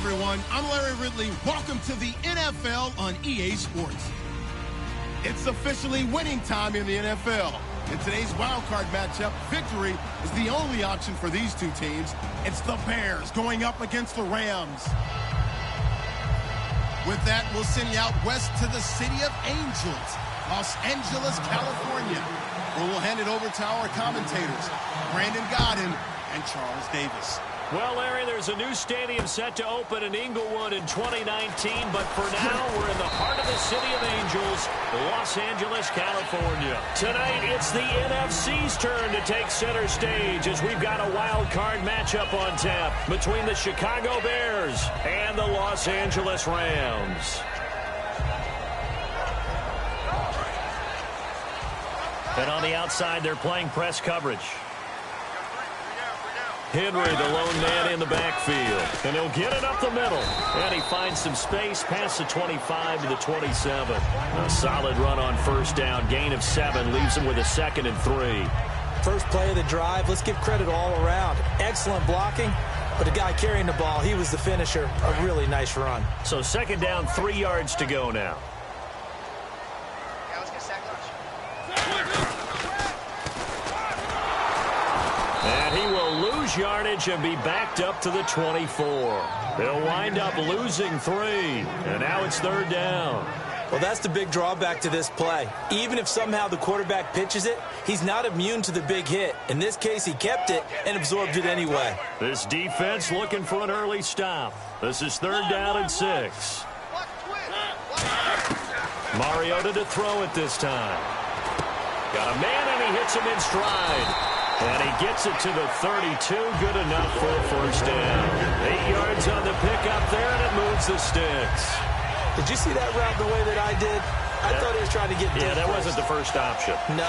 everyone. I'm Larry Ridley. Welcome to the NFL on EA Sports. It's officially winning time in the NFL. In today's wildcard matchup, victory is the only option for these two teams. It's the Bears going up against the Rams. With that, we'll send you out west to the City of Angels, Los Angeles, California, where we'll hand it over to our commentators, Brandon Godden and Charles Davis. Well, Larry, there's a new stadium set to open in Inglewood in 2019, but for now, we're in the heart of the City of Angels, Los Angeles, California. Tonight, it's the NFC's turn to take center stage as we've got a wild card matchup on tap between the Chicago Bears and the Los Angeles Rams. And on the outside, they're playing press coverage. Henry, the lone man in the backfield. And he'll get it up the middle. And he finds some space past the 25 to the 27. A solid run on first down. Gain of 7 leaves him with a 2nd and 3. First play of the drive. Let's give credit all around. Excellent blocking. But the guy carrying the ball, he was the finisher. A really nice run. So 2nd down, 3 yards to go now. And he will lose yardage and be backed up to the 24. They'll wind up losing 3. And now it's 3rd down. Well, that's the big drawback to this play. Even if somehow the quarterback pitches it, he's not immune to the big hit. In this case, he kept it and absorbed it anyway. This defense looking for an early stop. This is 3rd down and 6. Mariota to throw it this time. Got a man and he hits him in stride. And he gets it to the 32. Good enough for a first down. 8 yards on the pickup there, and it moves the sticks. Did you see that route the way that I did? I thought he was trying to get deep. Yeah, that wasn't the first option. No,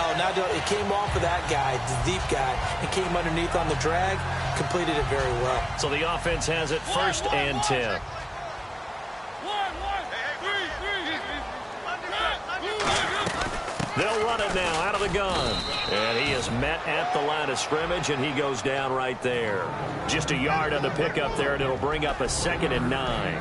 it came off of that guy, the deep guy. It came underneath on the drag, completed it very well. So the offense has it 1st and 10. They'll run it now out of the gun. And he is met at the line of scrimmage, and he goes down right there. Just a yard on the pickup there, and it'll bring up a 2nd and 9.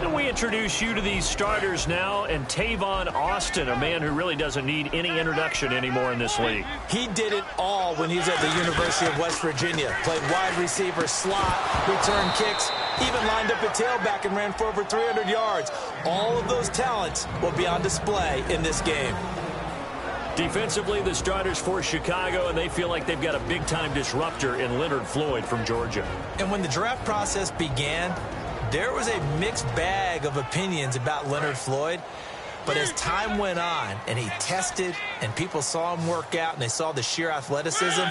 And we introduce you to these starters now, and Tavon Austin, a man who really doesn't need any introduction anymore in this league. He did it all when he was at the University of West Virginia. Played wide receiver, slot, return kicks, even lined up at tailback and ran for over 300 yards. All of those talents will be on display in this game. Defensively, the starters for Chicago, and they feel like they've got a big-time disruptor in Leonard Floyd from Georgia. And when the draft process began, there was a mixed bag of opinions about Leonard Floyd. But as time went on and he tested and people saw him work out and they saw the sheer athleticism,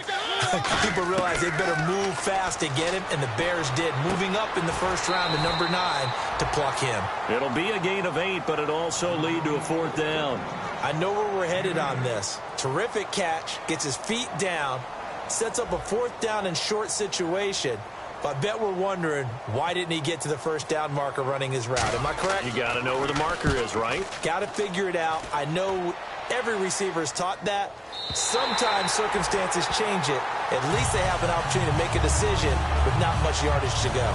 people realized they better move fast to get him, and the Bears did, moving up in the first round to number 9 to pluck him. It'll be a gain of 8, but it also lead to a 4th down. I know where we're headed on this. Terrific catch, gets his feet down, sets up a 4th down and short situation. But I bet we're wondering, why didn't he get to the first down marker running his route? Am I correct? You got to know where the marker is, right? Got to figure it out. I know every receiver is taught that. Sometimes circumstances change it. At least they have an opportunity to make a decision with not much yardage to go.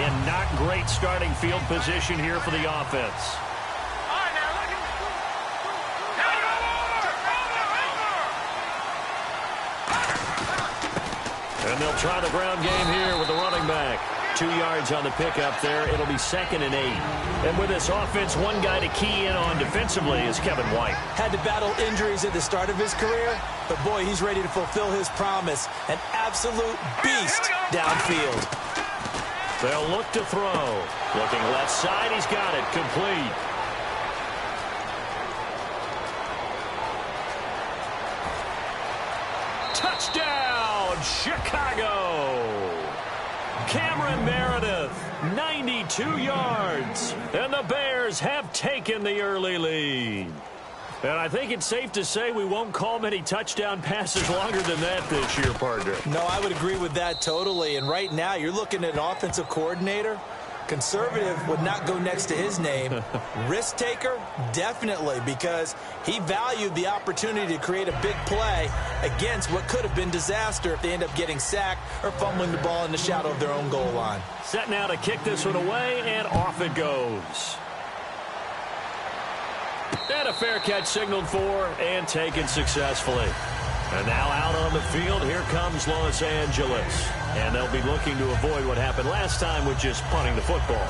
And not great starting field position here for the offense. And they'll try the ground game here with the running back. 2 yards on the pickup there. It'll be 2nd and 8. And with this offense, one guy to key in on defensively is Kevin White. Had to battle injuries at the start of his career, but boy, he's ready to fulfill his promise. An absolute beast downfield. They'll look to throw. Looking left side, he's got it. Complete. Touchdown, Chicago! Cameron Meredith, 92 yards. And the Bears have taken the early lead. And I think it's safe to say we won't call many touchdown passes longer than that this year, partner. No, I would agree with that totally. And right now, you're looking at an offensive coordinator Conservative would not go next to his name. Risk taker, definitely, because he valued the opportunity to create a big play against what could have been disaster if they end up getting sacked or fumbling the ball in the shadow of their own goal line. Set now to kick this one away, and off it goes. And a fair catch signaled for and taken successfully. And now out on the field, here comes Los Angeles. And they'll be looking to avoid what happened last time with just punting the football.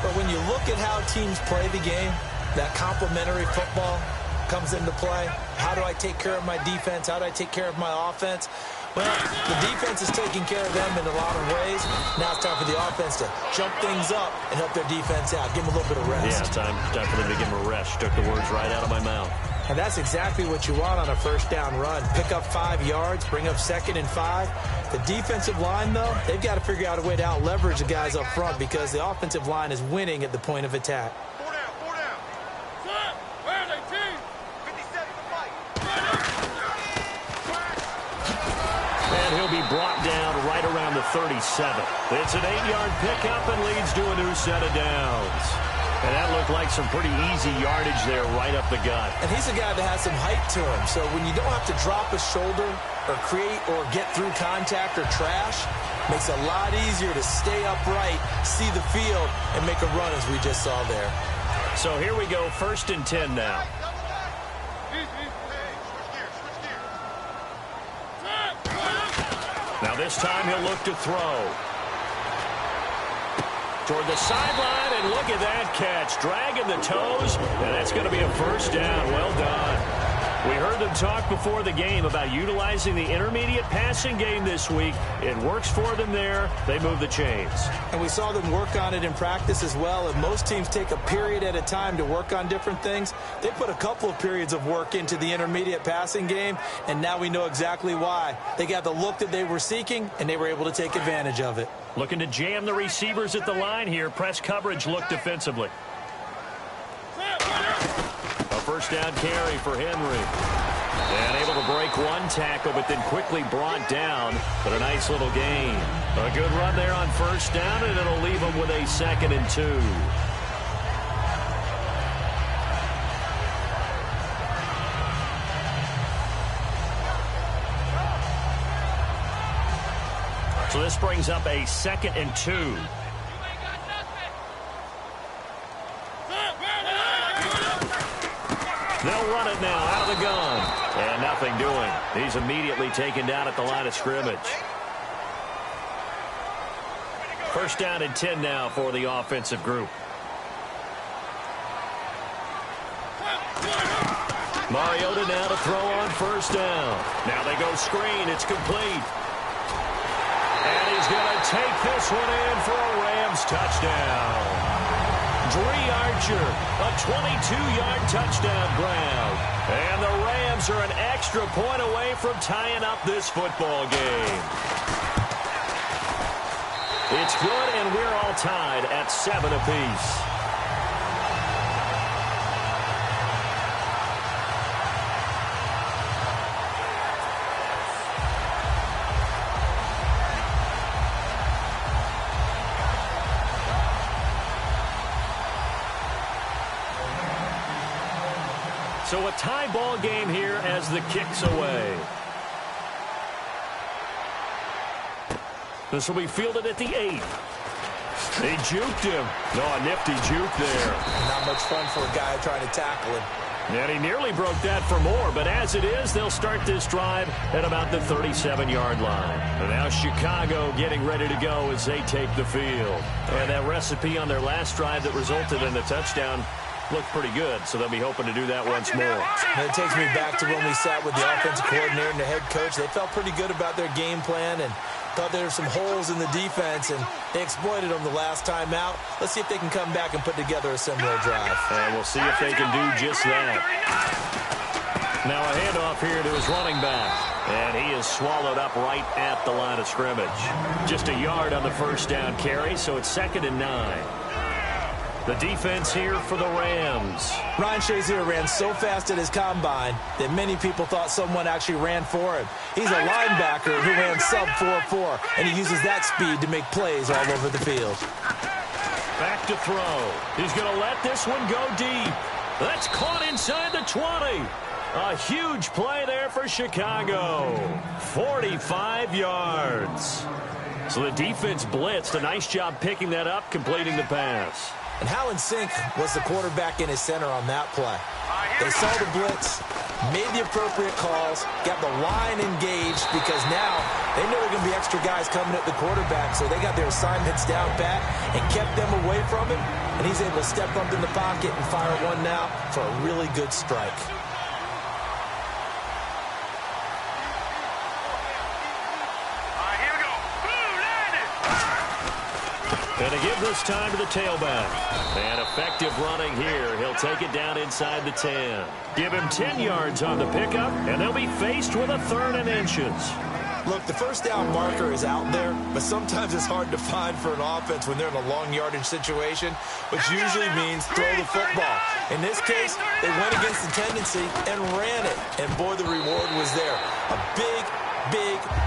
But when you look at how teams play the game, that complementary football comes into play. How do I take care of my defense? How do I take care of my offense? Well, the defense is taking care of them in a lot of ways. Now it's time for the offense to jump things up and help their defense out. Give them a little bit of rest. Yeah, time for them to give them a rest. Took the words right out of my mouth. And that's exactly what you want on a first down run. Pick up 5 yards, bring up 2nd and 5. The defensive line, though, they've got to figure out a way to out-leverage the guys up front because the offensive line is winning at the point of attack. 4 down, 4 down. Set. Where are they, team? 57 to fight. And he'll be brought down right around the 37. It's an 8-yard pickup and leads to a new set of downs. And that looked like some pretty easy yardage there right up the gut. And he's a guy that has some height to him. So when you don't have to drop a shoulder or create or get through contact or trash, makes it a lot easier to stay upright, see the field, and make a run as we just saw there. So here we go, 1st and 10 now. Now this time he'll look to throw. Toward the sideline, and look at that catch. Dragging the toes, and that's going to be a first down. Well done. We heard them talk before the game about utilizing the intermediate passing game this week. It works for them there. They move the chains. And we saw them work on it in practice as well. And most teams take a period at a time to work on different things. They put a couple of periods of work into the intermediate passing game, and now we know exactly why. They got the look that they were seeking, and they were able to take advantage of it. Looking to jam the receivers at the line here. Press coverage look defensively. A first down carry for Henry. And able to break one tackle, but then quickly brought down. But a nice little gain. A good run there on first down, and it'll leave him with a 2nd and 2. So this brings up a 2nd and 2. They'll run it now out of the gun. And nothing doing. He's immediately taken down at the line of scrimmage. First down and 10 now for the offensive group. Mariota now to throw on first down. Now they go screen. It's complete. And he's going to take this one in for a Rams touchdown. Dree Archer, a 22-yard touchdown ground. And the Rams are an extra point away from tying up this football game. It's good, and we're all tied at 7 apiece. So a tie ball game here as the kick's away. This will be fielded at the 8. They juked him. No, a nifty juke there. Not much fun for a guy trying to tackle him. And he nearly broke that for more, but as it is, they'll start this drive at about the 37-yard line. And now Chicago getting ready to go as they take the field. And that recipe on their last drive that resulted in a touchdown looked pretty good, so they'll be hoping to do that once more. And it takes me back to when we sat with the offensive coordinator and the head coach. They felt pretty good about their game plan and thought there were some holes in the defense, and they exploited them the last time out. Let's see if they can come back and put together a similar drive. And we'll see if they can do just that. Now a handoff here to his running back. And he is swallowed up right at the line of scrimmage. Just a yard on the first down carry, so it's 2nd and 9. The defense here for the Rams. Ryan Shazier ran so fast at his combine that many people thought someone actually ran for him. He's a linebacker who ran sub 4.4, and he uses that speed to make plays all over the field. Back to throw. He's going to let this one go deep. That's caught inside the 20. A huge play there for Chicago. 45 yards. So the defense blitzed. A nice job picking that up, completing the pass. And how in sync was the quarterback in his center on that play? They saw the blitz, made the appropriate calls, got the line engaged because now they know there are going to be extra guys coming at the quarterback, so they got their assignments down pat and kept them away from him, and he's able to step up in the pocket and fire one now for a really good strike. And to give this time to the tailback. And effective running here. He'll take it down inside the 10. Give him 10 yards on the pickup, and they'll be faced with a 3rd and inches. Look, the first down marker is out there, but sometimes it's hard to find for an offense when they're in a long yardage situation, which usually means throw the football. In this case, they went against the tendency and ran it. And boy, the reward was there. A big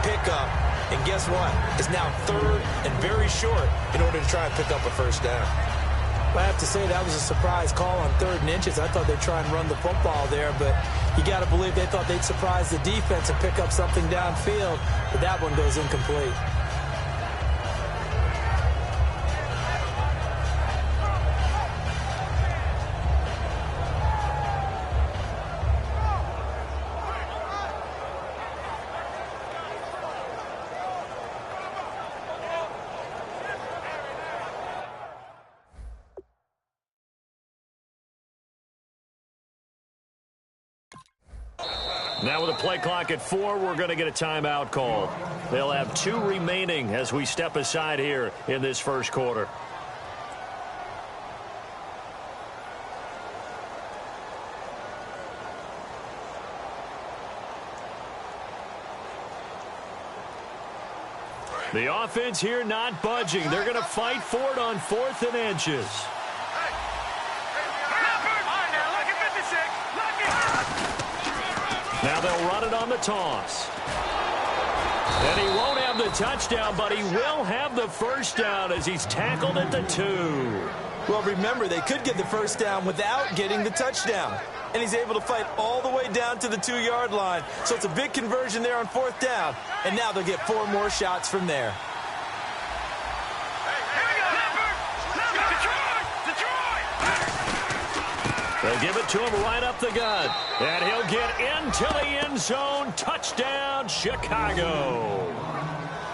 pickup. And guess what? It's now 3rd and very short in order to try and pick up a first down. I have to say that was a surprise call on 3rd and inches. I thought they'd try and run the football there, but you got to believe they thought they'd surprise the defense and pick up something downfield, but that one goes incomplete. Now with a play clock at 4, we're going to get a timeout call. They'll have 2 remaining as we step aside here in this first quarter. The offense here not budging. They're going to fight for it on 4th and inches. Now they'll run it on the toss. And he won't have the touchdown, but he will have the first down as he's tackled at the 2. Well, remember, they could get the first down without getting the touchdown. And he's able to fight all the way down to the 2-yard line. So it's a big conversion there on 4th down. And now they'll get 4 more shots from there. They'll give it to him right up the gut. And he'll get into the end zone. Touchdown, Chicago.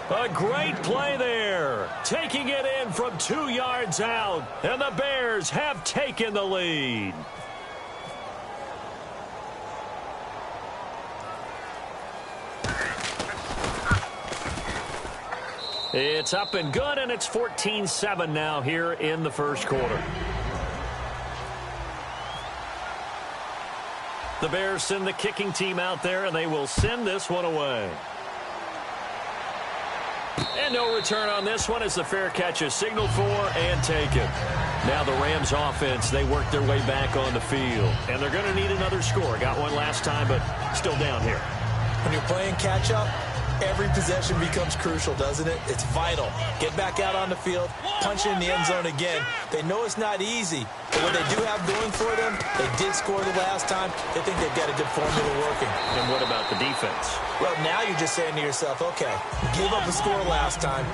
A great play there. Taking it in from 2 yards out. And the Bears have taken the lead. It's up and good, and it's 14-7 now here in the first quarter. The Bears send the kicking team out there, and they will send this one away. And no return on this one as the fair catch is signaled for and taken. Now the Rams offense, they work their way back on the field. And they're going to need another score. Got one last time, but still down here. When you're playing catch-up, every possession becomes crucial, doesn't it? It's vital. Get back out on the field, punch in the end zone again. They know it's not easy, but what they do have going for them, they did score the last time. They think they've got a good formula working. And what about the defense? Well, now you're just saying to yourself, okay, give up a score last time.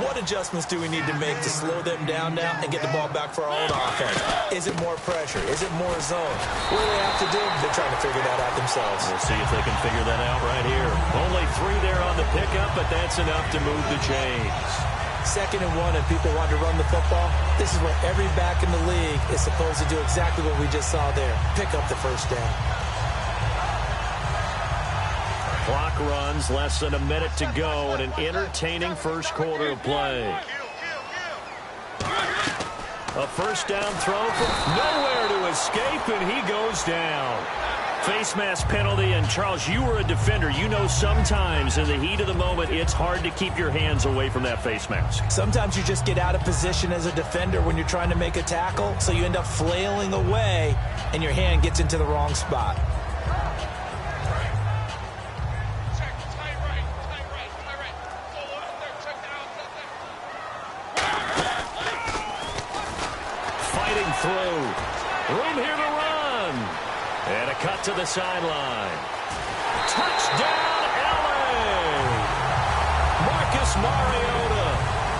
What adjustments do we need to make to slow them down now and get the ball back for our own offense? Is it more pressure? Is it more zone? What do they have to do? They're trying to figure that out themselves. We'll see if they can figure that out right here. Only 3 there on the pickup, but that's enough to move the chains. 2nd and 1, and people want to run the football. This is where every back in the league is supposed to do exactly what we just saw there. Pick up the first down. Clock runs, less than a minute to go, and an entertaining first quarter of play. A first down throw from nowhere to escape, and he goes down. Face mask penalty, and Charles, you were a defender. You know sometimes in the heat of the moment, it's hard to keep your hands away from that face mask. Sometimes you just get out of position as a defender when you're trying to make a tackle, so you end up flailing away, and your hand gets into the wrong spot. through. Room here to run. And a cut to the sideline. Touchdown, L.A. Marcus Mariota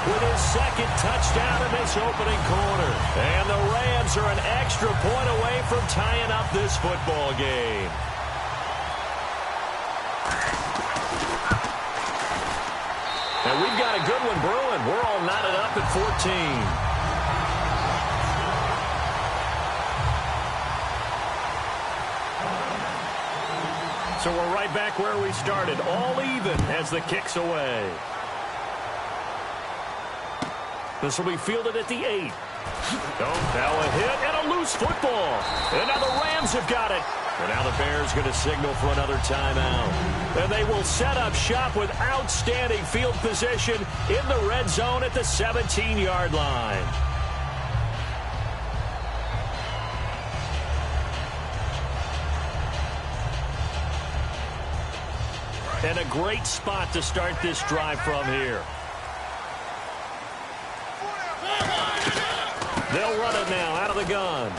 with his second touchdown in this opening quarter. And the Rams are an extra point away from tying up this football game. And we've got a good one brewing. We're all knotted up at 14. So we're right back where we started, all even as the kick's away. This will be fielded at the 8. Now a hit and a loose football. And now the Rams have got it. And now the Bears going to signal for another timeout. And they will set up shop with outstanding field position in the red zone at the 17-yard line. And a great spot to start this drive from here. They'll run it now out of the gun.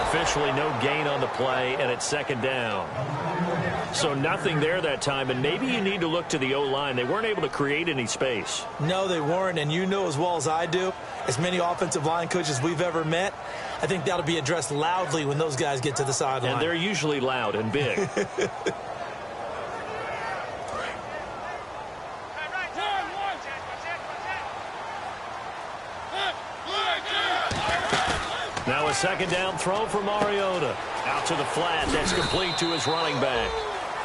Officially no gain on the play, and it's second down. So nothing there that time, and maybe you need to look to the O-line. They weren't able to create any space. No, they weren't, and you know as well as I do, as many offensive line coaches we've ever met, I think that'll be addressed loudly when those guys get to the sideline. And they're usually loud and big. Now a second down throw for Mariota. Out to the flat. That's complete to his running back.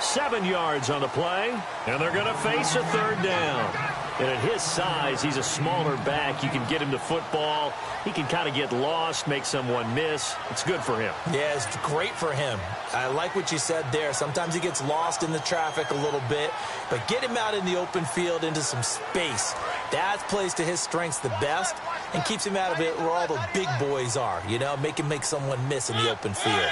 7 yards on the play. And they're going to face a third down. And at his size, he's a smaller back. You can get him to football. He can kind of get lost, make someone miss. It's good for him. Yeah, it's great for him. I like what you said there. Sometimes he gets lost in the traffic a little bit. But get him out in the open field into some space. That plays to his strengths the best and keeps him out of it where all the big boys are. You know, make someone miss in the open field.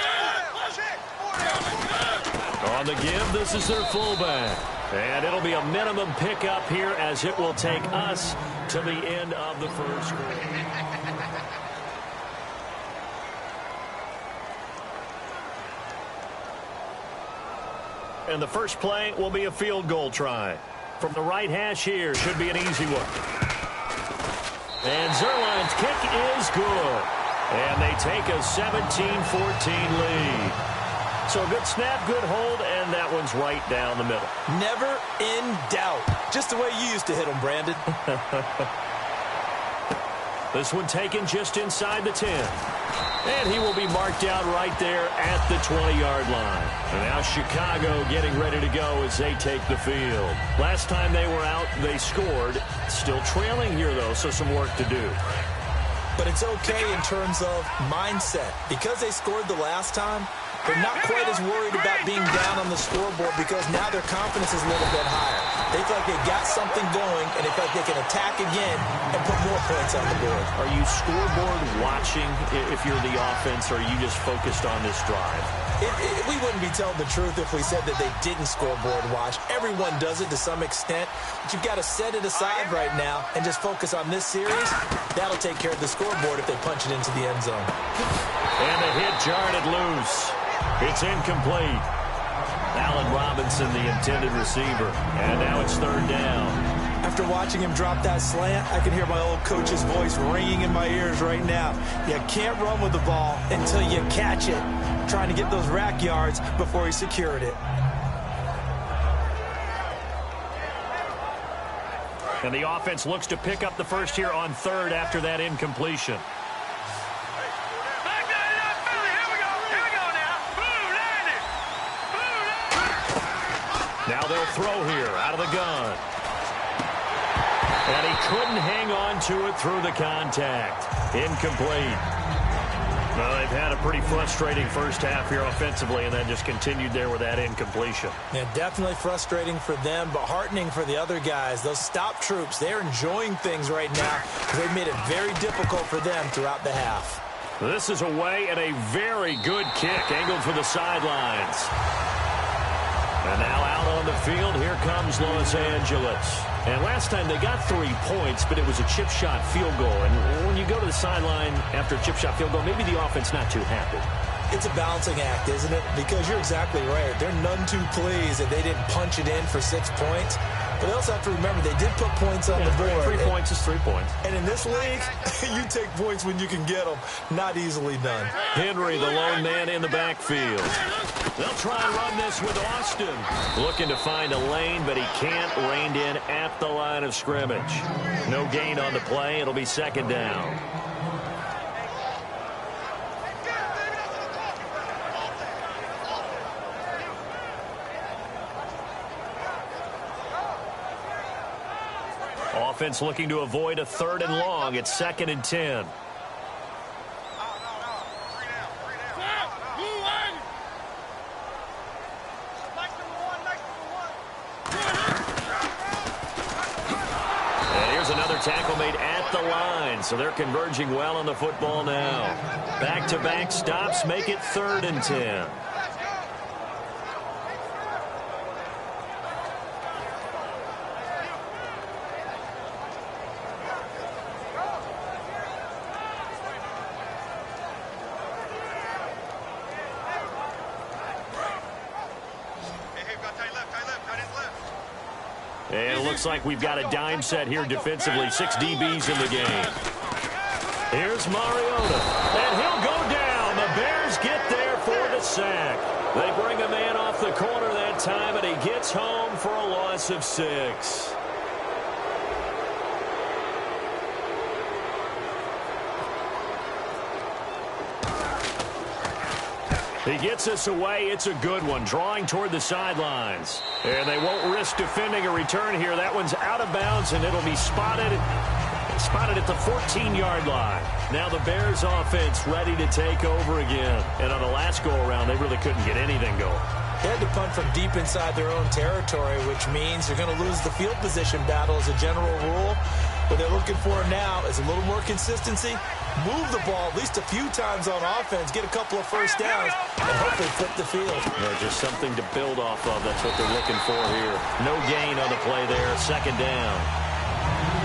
On the give, this is their fullback. And it'll be a minimum pickup here as it will take us to the end of the first quarter. And the first play will be a field goal try. From the right hash here, should be an easy one. And Zerline's kick is good. And they take a 17-14 lead. So a good snap, good hold, and that one's right down the middle. Never in doubt. Just the way you used to hit them, Brandon. This one taken just inside the 10. And he will be marked out right there at the 20-yard line. And now Chicago getting ready to go as they take the field. Last time they were out, they scored. Still trailing here, though, so some work to do. But it's okay in terms of mindset. Because they scored the last time, they're not quite as worried about being down on the scoreboard because now their confidence is a little bit higher. They feel like they've got something going, and they feel like they can attack again and put more points on the board. Are you scoreboard watching if you're the offense, or are you just focused on this drive? We wouldn't be telling the truth if we said that they didn't scoreboard watch. Everyone does it to some extent, but you've got to set it aside right now and just focus on this series. That'll take care of the scoreboard if they punch it into the end zone. And the hit jarred it loose. It's incomplete. Allen Robinson, the intended receiver. And now it's third down. After watching him drop that slant, I can hear my old coach's voice ringing in my ears right now. You can't run with the ball until you catch it. Trying to get those rack yards before he secured it. And the offense looks to pick up the first here on third after that incompletion. Now they'll throw here out of the gun. And he couldn't hang on to it through the contact. Incomplete. Well, they've had a pretty frustrating first half here offensively, and then just continued there with that incompletion. Yeah, definitely frustrating for them, but heartening for the other guys. Those stop troops, they're enjoying things right now because they've made it very difficult for them throughout the half. This is a way and a very good kick angled for the sidelines. And now out on the field, here comes Los Angeles. And last time they got 3 points, but it was a chip shot field goal. And when you go to the sideline after a chip shot field goal, maybe the offense not too happy. It's a balancing act, isn't it? Because you're exactly right. They're none too pleased that they didn't punch it in for 6 points. But they also have to remember they did put points on the board. 3 points is 3 points. And in this league, you take points when you can get them. Not easily done. Henry, the lone man in the backfield. They'll try and run this with Austin. Looking to find a lane, but he can't. Reined in at the line of scrimmage. No gain on the play. It'll be second down. Offense looking to avoid a 3rd and long. It's 2nd and 10. And here's another tackle made at the line. So they're converging well on the football now. Back-to-back stops make it 3rd and 10. And it looks like we've got a dime set here defensively. 6 DBs in the game. Here's Mariota. And he'll go down. The Bears get there for the sack. They bring a man off the corner that time, and he gets home for a loss of 6. He gets us away. It's a good one. Drawing toward the sidelines. And they won't risk defending a return here. That one's out of bounds, and it'll be spotted at the 14-yard line. Now the Bears offense ready to take over again. And on the last go-around, they really couldn't get anything going. They had to punt from deep inside their own territory, which means they're going to lose the field position battle as a general rule. What they're looking for now is a little more consistency, move the ball at least a few times on offense, get a couple of first downs, and hopefully flip the field. Yeah, just something to build off of. That's what they're looking for here. No gain on the play there. 2nd down.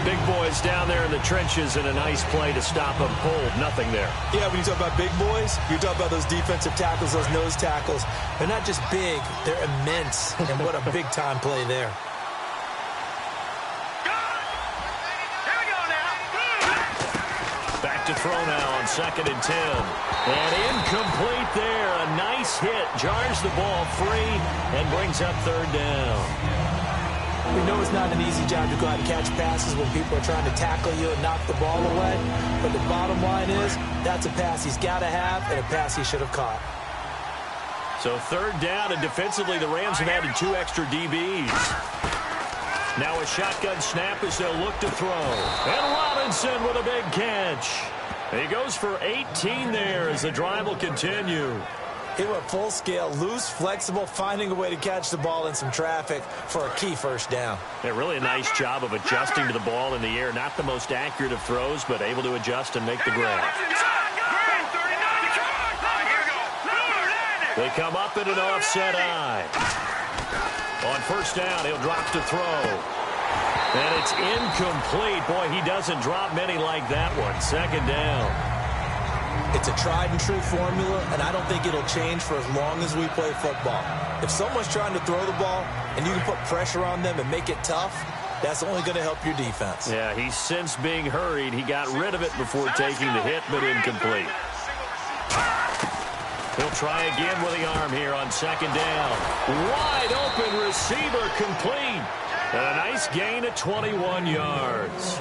Big boys down there in the trenches, and a nice play to stop them cold. Nothing there. Yeah, when you talk about big boys, you're talking about those defensive tackles, those nose tackles. They're not just big, they're immense. And what a big-time play there. Back to throw now on 2nd and 10. And incomplete there. A nice hit. Jars the ball free and brings up 3rd down. We know it's not an easy job to go out and catch passes when people are trying to tackle you and knock the ball away. But the bottom line is, that's a pass he's got to have and a pass he should have caught. So 3rd down, and defensively the Rams have added 2 extra DBs. Now a shotgun snap as they'll look to throw. And Robinson with a big catch. He goes for 18 there as the drive will continue. He went full scale, loose, flexible, finding a way to catch the ball in some traffic for a key first down. Yeah, really a nice job of adjusting to the ball in the air. Not the most accurate of throws, but able to adjust and make the grab. They come up in an offset eye. On 1st down, he'll drop to throw. And it's incomplete. Boy, he doesn't drop many like that one. 2nd down. It's a tried-and-true formula, and I don't think it'll change for as long as we play football. If someone's trying to throw the ball and you can put pressure on them and make it tough, that's only going to help your defense. Yeah, he's since being hurried. He got rid of it before taking the hit, but incomplete. He'll try again with the arm here on 2nd down. Wide open receiver complete. And a nice gain of 21 yards.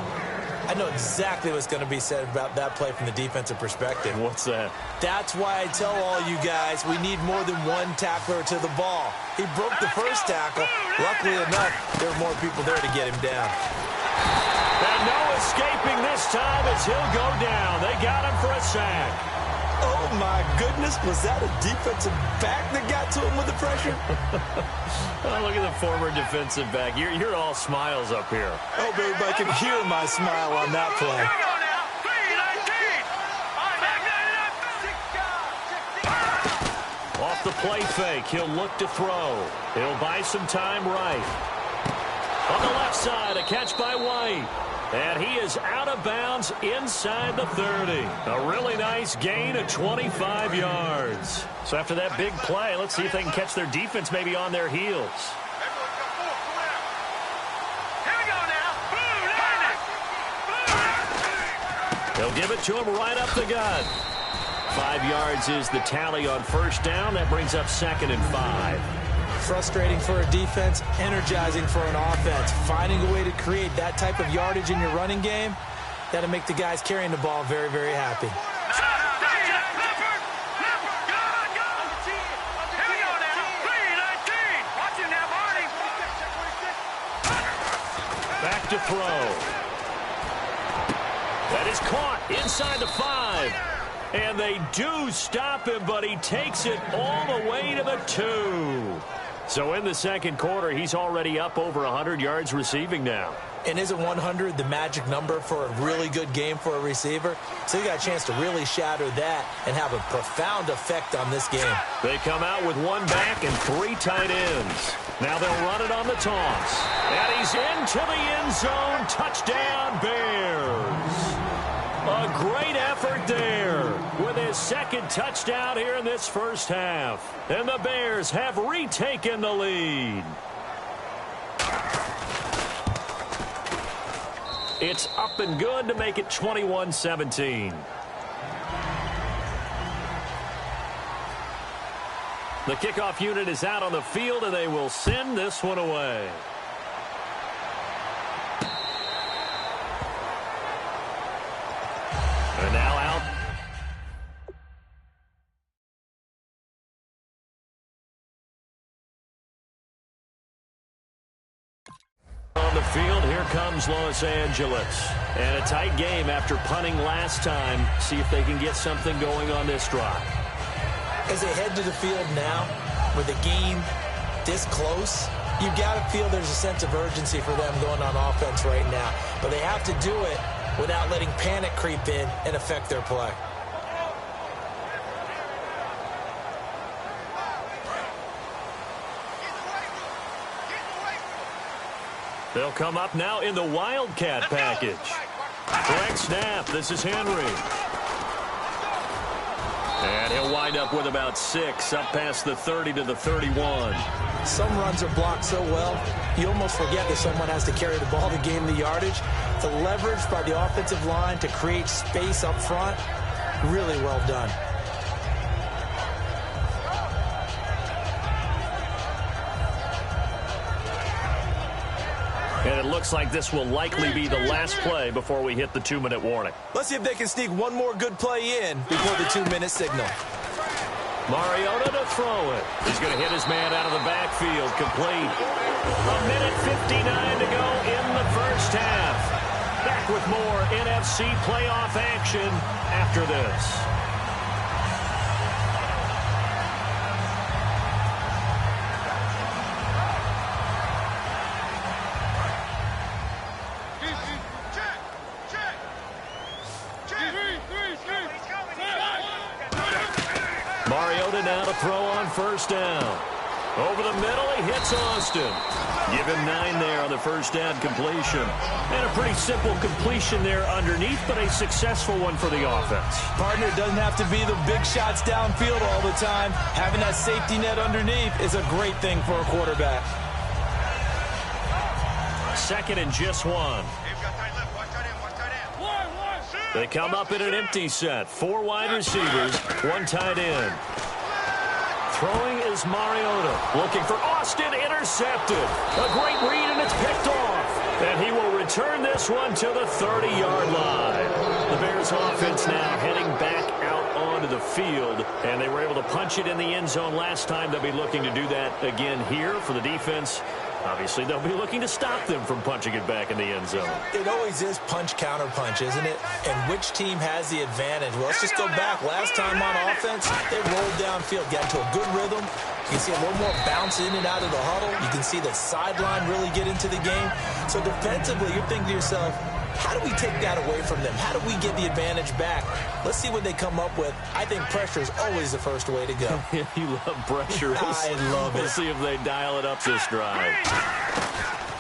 I know exactly what's going to be said about that play from the defensive perspective. What's that? That's why I tell all you guys we need more than one tackler to the ball. He broke the first tackle. Luckily enough, there were more people there to get him down. And no escaping this time as he'll go down. They got him for a sack. Oh, my goodness. Was that a defensive back that got to him with the pressure? Oh, look at the former defensive back. You're all smiles up here. I hope everybody can hear my smile on that play. Off the play fake. He'll look to throw. He'll buy some time right. On the left side, a catch by White. And he is out of bounds inside the 30. A really nice gain of 25 yards. So after that big play, let's see if they can catch their defense maybe on their heels. They'll give it to him right up the gut. 5 yards is the tally on first down. That brings up 2nd and 5. Frustrating for a defense, energizing for an offense. Finding a way to create that type of yardage in your running game, that'll make the guys carrying the ball very, very happy. Back to throw. That is caught inside the 5. And they do stop him, but he takes it all the way to the 2. So in the second quarter, he's already up over 100 yards receiving now. And isn't 100 the magic number for a really good game for a receiver? So you got a chance to really shatter that and have a profound effect on this game. They come out with 1 back and 3 tight ends. Now they'll run it on the toss. And he's into the end zone. Touchdown, Bears. A great effort there with his second touchdown here in this first half. And the Bears have retaken the lead. It's up and good to make it 21-17. The kickoff unit is out on the field, and they will send this one away. And now out. On the field, here comes Los Angeles. And a tight game after punting last time. See if they can get something going on this drive. As they head to the field now, with the game this close, you've got to feel there's a sense of urgency for them going on offense right now. But they have to do it without letting panic creep in and affect their play. They'll come up now in the wildcard package. Correct snap. This is Henry. And he'll wind up with about 6 up past the 30 to the 31. Some runs are blocked so well, you almost forget that someone has to carry the ball to gain the yardage. The leverage by the offensive line to create space up front, really well done. And it looks like this will likely be the last play before we hit the 2-minute warning. Let's see if they can sneak one more good play in before the 2-minute signal. Mariota to throw it. He's going to hit his man out of the backfield. Complete. 1:59 to go in the first half. Back with more NFC playoff action after this. Mariota now to throw on first down. Over the middle, he hits Austin. Give him 9 there on the first down completion. And a pretty simple completion there underneath, but a successful one for the offense. Partner, doesn't have to be the big shots downfield all the time. Having that safety net underneath is a great thing for a quarterback. 2nd and just 1. They come up in an empty set. 4 wide receivers, 1 tight end. Throwing is Mariota. Looking for Austin, intercepted. A great read, and it's picked off. And he will return this one to the 30-yard line. The Bears offense now heading back out onto the field. And they were able to punch it in the end zone last time. They'll be looking to do that again here for the defense. Obviously, they'll be looking to stop them from punching it back in the end zone. It always is punch-counter-punch, isn't it? And which team has the advantage? Well, let's just go back. Last time on offense, they rolled downfield, got into a good rhythm. You can see a little more bounce in and out of the huddle. You can see the sideline really get into the game. So defensively, you're thinking to yourself, How do we take that away from them? How do we get the advantage back? Let's see what they come up with. I think pressure is always the first way to go. You love pressure. I love it. We'll see if they dial it up this drive.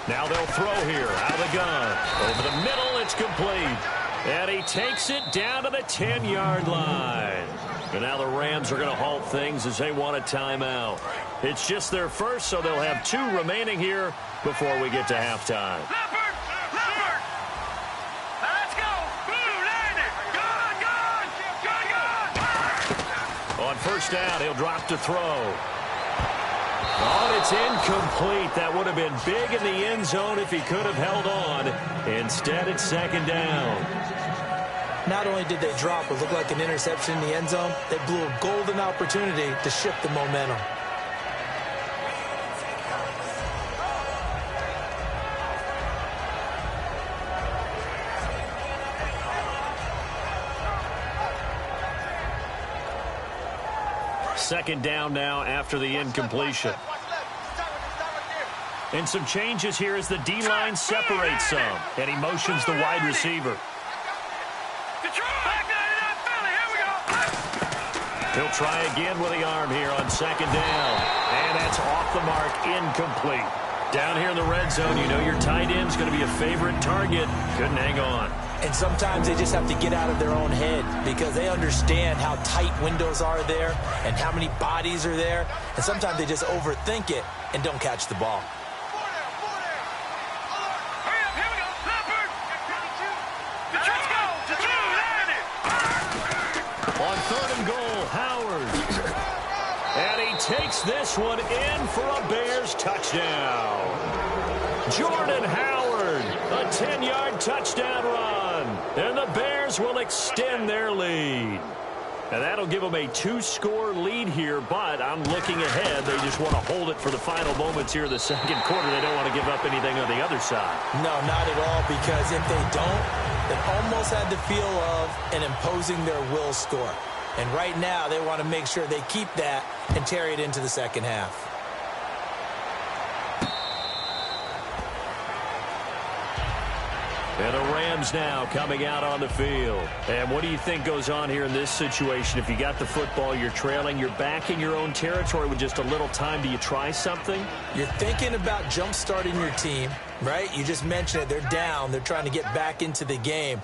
Now they'll throw here out of the gun. Over the middle, it's complete. And he takes it down to the 10-yard line. And now the Rams are going to halt things as they want a timeout. It's just their first, so they'll have 2 remaining here before we get to halftime. Leopard! Leopard! Let's go! Blue, land it! Good! On first down, he'll drop to throw. Oh, it's incomplete. That would have been big in the end zone if he could have held on. Instead, it's second down. Not only did they drop what looked like an interception in the end zone, they blew a golden opportunity to shift the momentum. Second down now after the incompletion. And some changes here as the D-line separates some. And he motions the wide receiver. He'll try again with the arm here on second down. And that's off the mark, incomplete. Down here in the red zone, you know your tight end's going to be a favorite target. Couldn't hang on. And sometimes they just have to get out of their own head because they understand how tight windows are there and how many bodies are there. And sometimes they just overthink it and don't catch the ball. On third and goal, Howard. And he takes this one in for a Bears touchdown. Jordan Howard, a 10-yard touchdown run. And the Bears will extend their lead. And that'll give them a 2-score lead here, but I'm looking ahead. They just want to hold it for the final moments here in the second quarter. They don't want to give up anything on the other side. No, not at all, because if they don't, they almost had the feel of an imposing their will score. And right now, they want to make sure they keep that and carry it into the second half. And the Rams now coming out on the field. And what do you think goes on here in this situation? If you got the football, you're trailing, you're back in your own territory with just a little time. Do you try something? You're thinking about jump-starting your team, right? You just mentioned it. They're down. They're trying to get back into the game.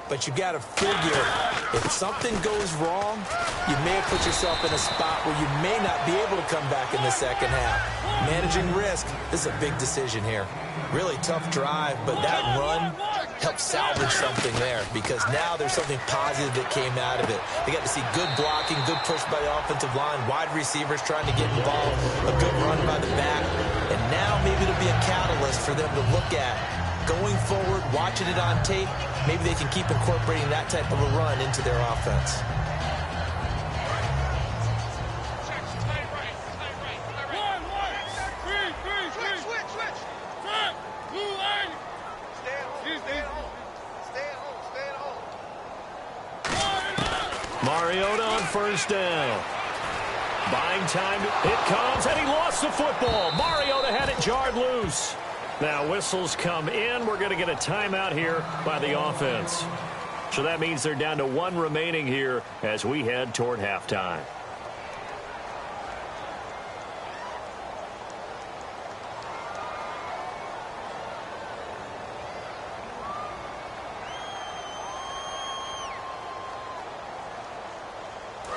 But you got to figure, if something goes wrong, you may have put yourself in a spot where you may not be able to come back in the second half. Managing risk, this is a big decision here. Really tough drive, but that run helped salvage something there because now there's something positive that came out of it. They got to see good blocking, good push by the offensive line, wide receivers trying to get involved, a good run by the back, and now maybe it'll be a catalyst for them to look at. Going forward, watching it on tape, maybe they can keep incorporating that type of a run into their offense. Mariota on first down. Buying time. It comes, and he lost the football. Mariota had it jarred loose. Now whistles come in. We're going to get a timeout here by the offense. So that means they're down to 1 remaining here as we head toward halftime.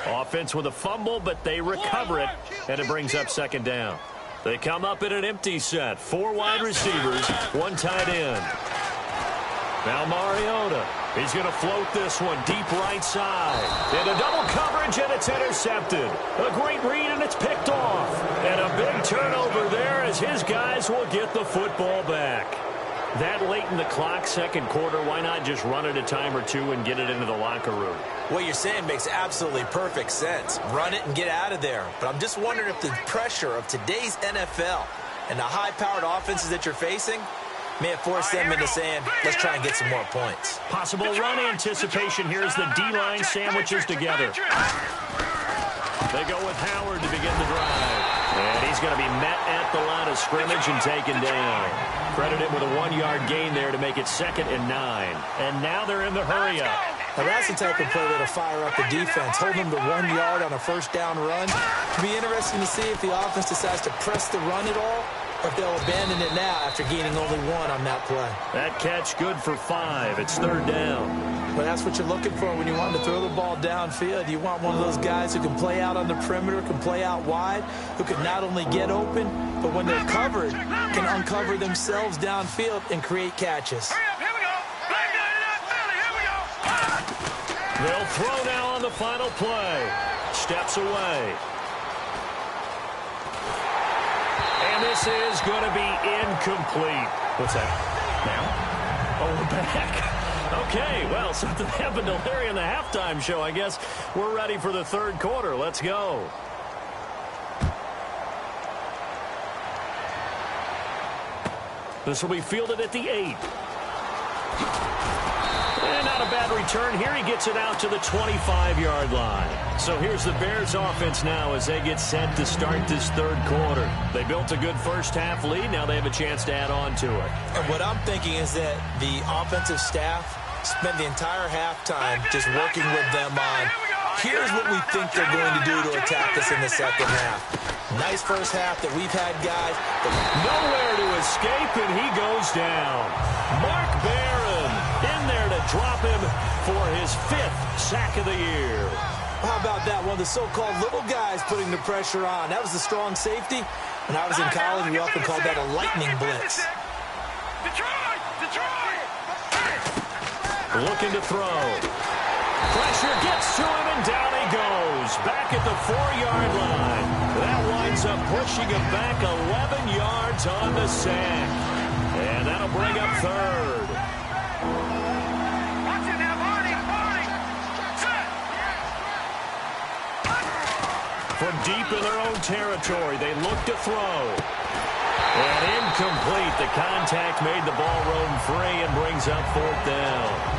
Offense with a fumble, but they recover it, and it brings up second down. They come up in an empty set. 4 wide receivers, 1 tight end. Now Mariota. He's going to float this one deep right side. And a double coverage, and it's intercepted. A great read, and it's picked off. And a big turnover there as his guys will get the football back. That late in the clock, second quarter, why not just run it a time or two and get it into the locker room? What you're saying makes absolutely perfect sense. Run it and get out of there. But I'm just wondering if the pressure of today's NFL and the high-powered offenses that you're facing may have forced them into saying, let's try and get some more points. Possible run anticipation here as the D-line sandwiches together. They go with Howard to begin the drive. And he's going to be met at the line of scrimmage and taken down. Credit him with a 1-yard gain there to make it 2nd and 9. And now they're in the hurry-up. Now that's the type of play that'll fire up the defense. Hold them to 1 yard on a first-down run. It'll be interesting to see if the offense decides to press the run at all, or if they'll abandon it now after gaining only 1 on that play. That catch good for 5. It's 3rd down. But that's what you're looking for when you want to throw the ball downfield. You want one of those guys who can play out on the perimeter, can play out wide, who can not only get open, but when they're covered, can uncover themselves downfield and create catches. They'll throw now on the final play. Steps away. And this is going to be incomplete. What's that? Now? Oh, we're back. Okay, well, something happened to Larry in the halftime show. I guess we're ready for the 3rd quarter. Let's go. This will be fielded at the 8. And not a bad return here. He gets it out to the 25-yard line. So here's the Bears offense now as they get set to start this 3rd quarter. They built a good first-half lead. Now they have a chance to add on to it. And what I'm thinking is that the offensive staff spent the entire halftime just working with them on, here's what we think they're going to do to attack us in the 2nd half. Nice first half that we've had, guys. Nowhere to escape, and he goes down. Mark Barron in there to drop him for his 5th sack of the year. How about that? One of the so-called little guys putting the pressure on. That was the strong safety. When I was in college, we often called that a lightning blitz. Looking to throw. Pressure gets to him, and down he goes. Back at the 4-yard line. That winds up pushing him back 11 yards on the sack. And that'll bring up 3rd. From deep in their own territory, they look to throw. And incomplete. The contact made the ball roam free and brings up 4th down.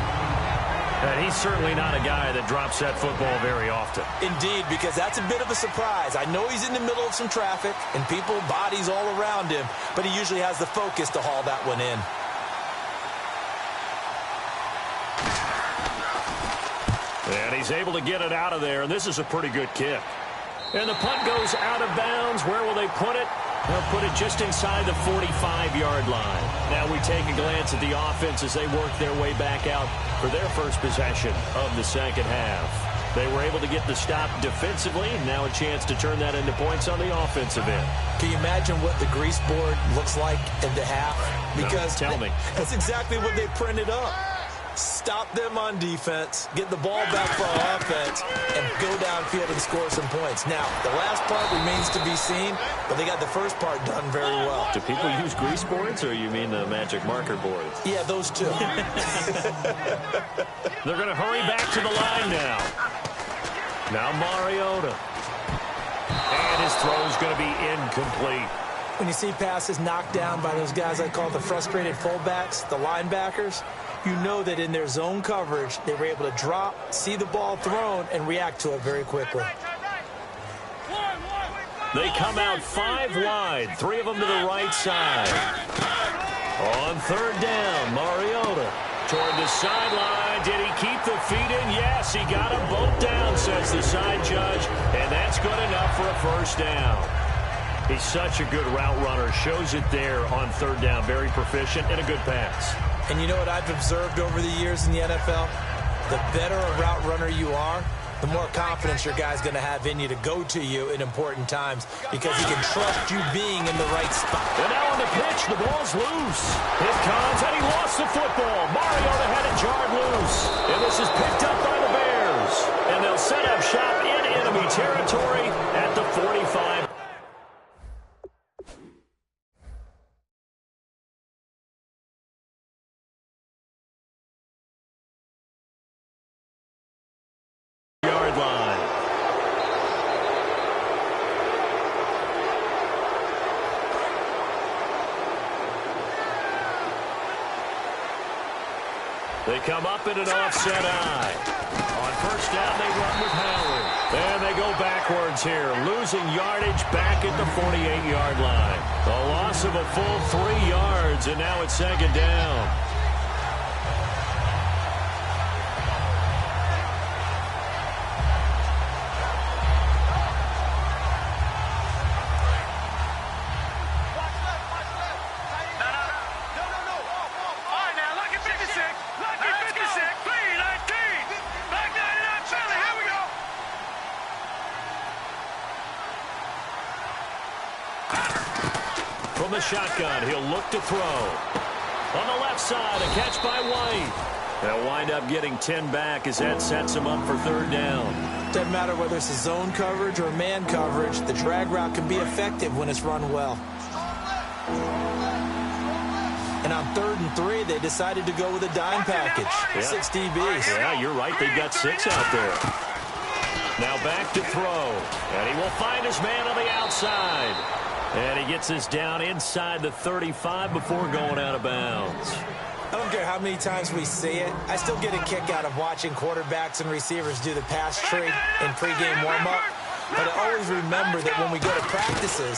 And he's certainly not a guy that drops that football very often. Indeed, because that's a bit of a surprise. I know he's in the middle of some traffic and people, bodies all around him, but he usually has the focus to haul that one in. And he's able to get it out of there, and this is a pretty good kick. And the punt goes out of bounds. Where will they put it? They'll put it just inside the 45-yard line. Now we take a glance at the offense as they work their way back out for their first possession of the 2nd half. They were able to get the stop defensively. Now a chance to turn that into points on the offensive end. Can you imagine what the grease board looks like at the half? Because no, tell me. That's exactly what they printed up. Stop them on defense, get the ball back for our offense, and go downfield and score some points. Now, the last part remains to be seen, but they got the first part done very well. Do people use grease boards, or you mean the magic marker boards? Yeah, those two. They're going to hurry back to the line now. Now Mariota. And his throw is going to be incomplete. When you see passes knocked down by those guys I call the frustrated fullbacks, the linebackers, you know that in their zone coverage, they were able to drop, see the ball thrown, and react to it very quickly. They come out 5 wide, 3 of them to the right side. On 3rd down, Mariota toward the sideline. Did he keep the feet in? Yes, he got them both down, says the side judge, and that's good enough for a 1st down. He's such a good route runner. Shows it there on 3rd down. Very proficient and a good pass. And you know what I've observed over the years in the NFL? The better a route runner you are, the more confidence your guy's going to have in you to go to you in important times because he can trust you being in the right spot. And now on the pitch, the ball's loose. It comes, and he lost the football. Mariota had it jarred loose. And this is picked up by the Bears. And they'll set up shop in enemy territory at the 45. They come up in an offset eye. On 1st down, they run with Howard. And they go back backwards here, losing yardage back at the 48-yard line. A loss of a full 3 yards, and now it's second down. From the shotgun, he'll look to throw. On the left side, a catch by White. They'll wind up getting 10 back as that sets him up for third down. Doesn't matter whether it's a zone coverage or man coverage, the drag route can be effective when it's run well. And on 3rd and 3, they decided to go with a dime package. Yeah. 6 DBs. Yeah, you're right. They got 6 out there. Now back to throw. And he will find his man on the outside. And he gets this down inside the 35 before going out of bounds. I don't care how many times we see it. I still get a kick out of watching quarterbacks and receivers do the pass tree in pregame warm-up. But I always remember that when we go to practices,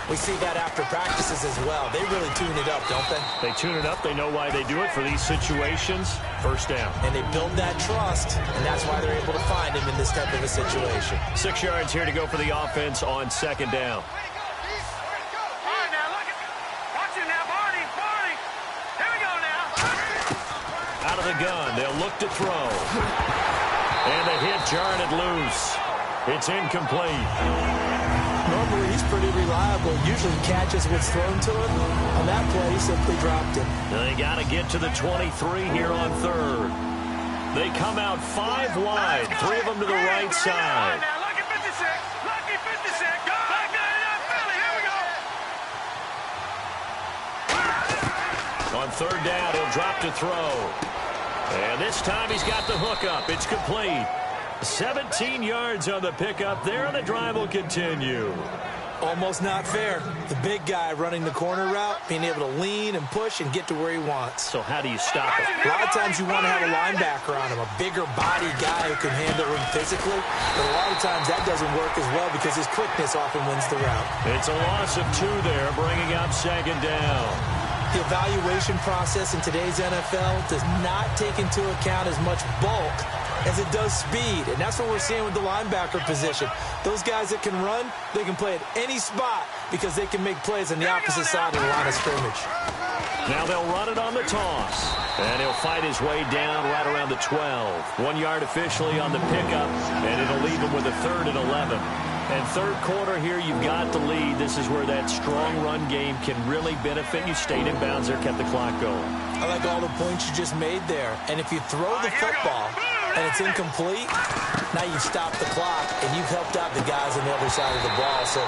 we see that after practices as well. They really tune it up, don't they? They tune it up. They know why they do it for these situations. First down. And they build that trust, and that's why they're able to find him in this type of a situation. 6 yards here to go for the offense on second down. Out of the gun, they'll look to throw. And the hit jarred it loose. It's incomplete. Normally, he's pretty reliable. Usually catches what's thrown to him. On that play, he simply dropped it. They got to get to the 23 here on third. They come out 5 wide, 3 of them to the right side. Lucky 56. Lucky 56. Back up, Philly. Here we go. On third down, he'll drop to throw. And this time he's got the hook up. It's complete. 17 yards on the pickup there, and the drive will continue. Almost not fair. The big guy running the corner route, being able to lean and push and get to where he wants. So how do you stop it? A lot of times you want to have a linebacker on him, a bigger body guy who can handle him physically. But a lot of times that doesn't work as well because his quickness often wins the route. It's a loss of 2 there, bringing up second down. The evaluation process in today's NFL does not take into account as much bulk as it does speed, and that's what we're seeing with the linebacker position. Those guys that can run, they can play at any spot because they can make plays on the opposite side of the line of scrimmage. Now they'll run it on the toss, and he'll fight his way down right around the 12. 1 yard officially on the pickup, and it'll leave him with a 3rd and 11. And third quarter here, you've got the lead. This is where that strong run game can really benefit you. Stayed in bounds there, kept the clock going. I like all the points you just made there. And if you throw the football and it's incomplete, now you've stopped the clock and you've helped out the guys on the other side of the ball. So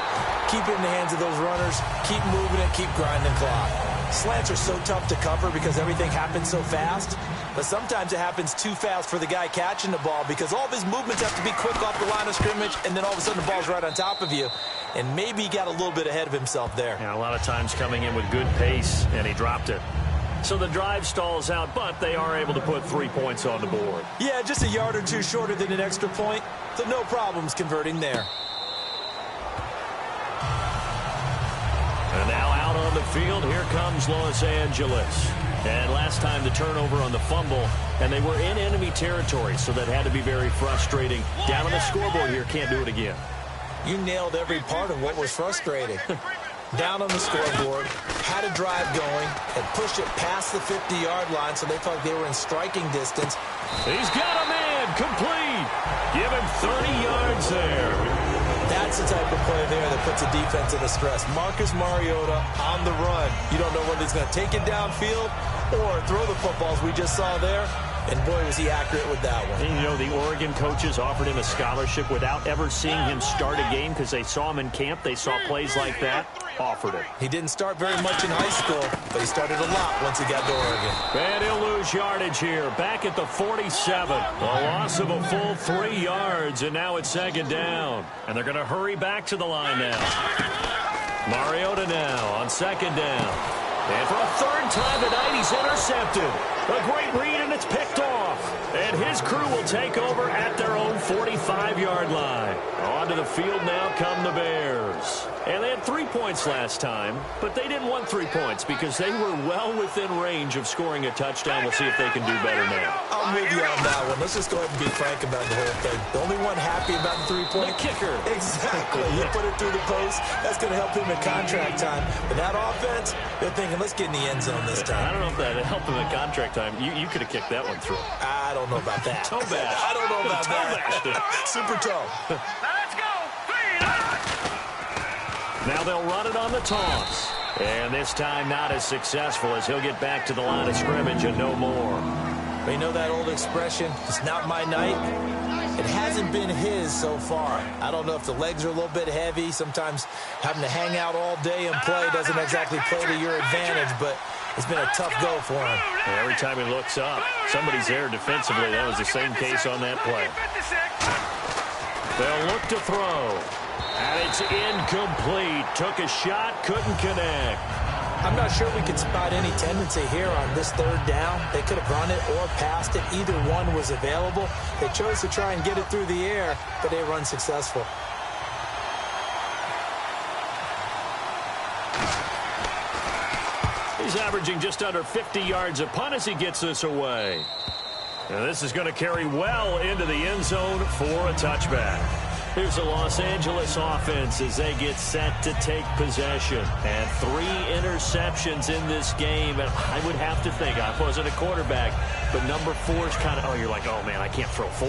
keep it in the hands of those runners. Keep moving it. Keep grinding the clock. Slants are so tough to cover because everything happens so fast. But sometimes it happens too fast for the guy catching the ball because all of his movements have to be quick off the line of scrimmage, and then all of a sudden the ball's right on top of you. And maybe he got a little bit ahead of himself there. Yeah, a lot of times coming in with good pace, and he dropped it. So the drive stalls out, but they are able to put 3 points on the board. Yeah, just a yard or two shorter than an extra point, so no problems converting there. And now out on the field, here comes Los Angeles. And last time the turnover on the fumble, and they were in enemy territory, so that had to be very frustrating. Down on the scoreboard here, can't do it again. You nailed every part of what was frustrating. Down on the scoreboard, had a drive going, and pushed it past the 50-yard line, so they felt like they were in striking distance. He's got a man, complete. Give him 30 yards there. That's the type of play there that puts a defense in a stress. Marcus Mariota on the run. You don't know whether he's going to take it downfield or throw the footballs we just saw there. And boy, was he accurate with that one. And you know, the Oregon coaches offered him a scholarship without ever seeing him start a game because they saw him in camp. They saw plays like that. Offered it. He didn't start very much in high school, but he started a lot once he got to Oregon. And he'll lose yardage here. Back at the 47. A loss of a full 3 yards, and now it's second down. And they're going to hurry back to the line now. Mariota now on second down. And for a third time tonight, he's intercepted. A great read, and it's picked off. And his crew will take over at their own 45-yard line. Onto the field now come the Bears. And they had 3 points last time, but they didn't want 3 points because they were well within range of scoring a touchdown. We'll see if they can do better now. I'm with you on that one. Let's just go ahead and be frank about the whole thing. The only one happy about the 3-point. The kicker. Exactly. He put it through the post. That's going to help him in contract time. But that offense, they're thinking, let's get in the end zone this time. I don't know if that helped him in contract time. You could have kicked that one through. I don't know about that. Toe bash. I don't know about that. Super toe. Let's go. Feed up. Now they'll run it on the toss. And this time not as successful as he'll get back to the line of scrimmage and no more. You know that old expression, it's not my night? It hasn't been his so far. I don't know if the legs are a little bit heavy. Sometimes having to hang out all day and play doesn't exactly play to your advantage, but it's been a tough go for him. And every time he looks up, somebody's there defensively. That was the same case on that play. They'll look to throw. And it's incomplete. Took a shot, couldn't connect. I'm not sure we could spot any tendency here on this third down. They could have run it or passed it. Either one was available. They chose to try and get it through the air, but they were unsuccessful. He's averaging just under 50 yards a punt as he gets this away. And this is going to carry well into the end zone for a touchback. Here's the Los Angeles offense as they get set to take possession. And 3 interceptions in this game. And I would have to think, I wasn't a quarterback, but number 4 is kind of, oh, you're like, oh, man, I can't throw 4.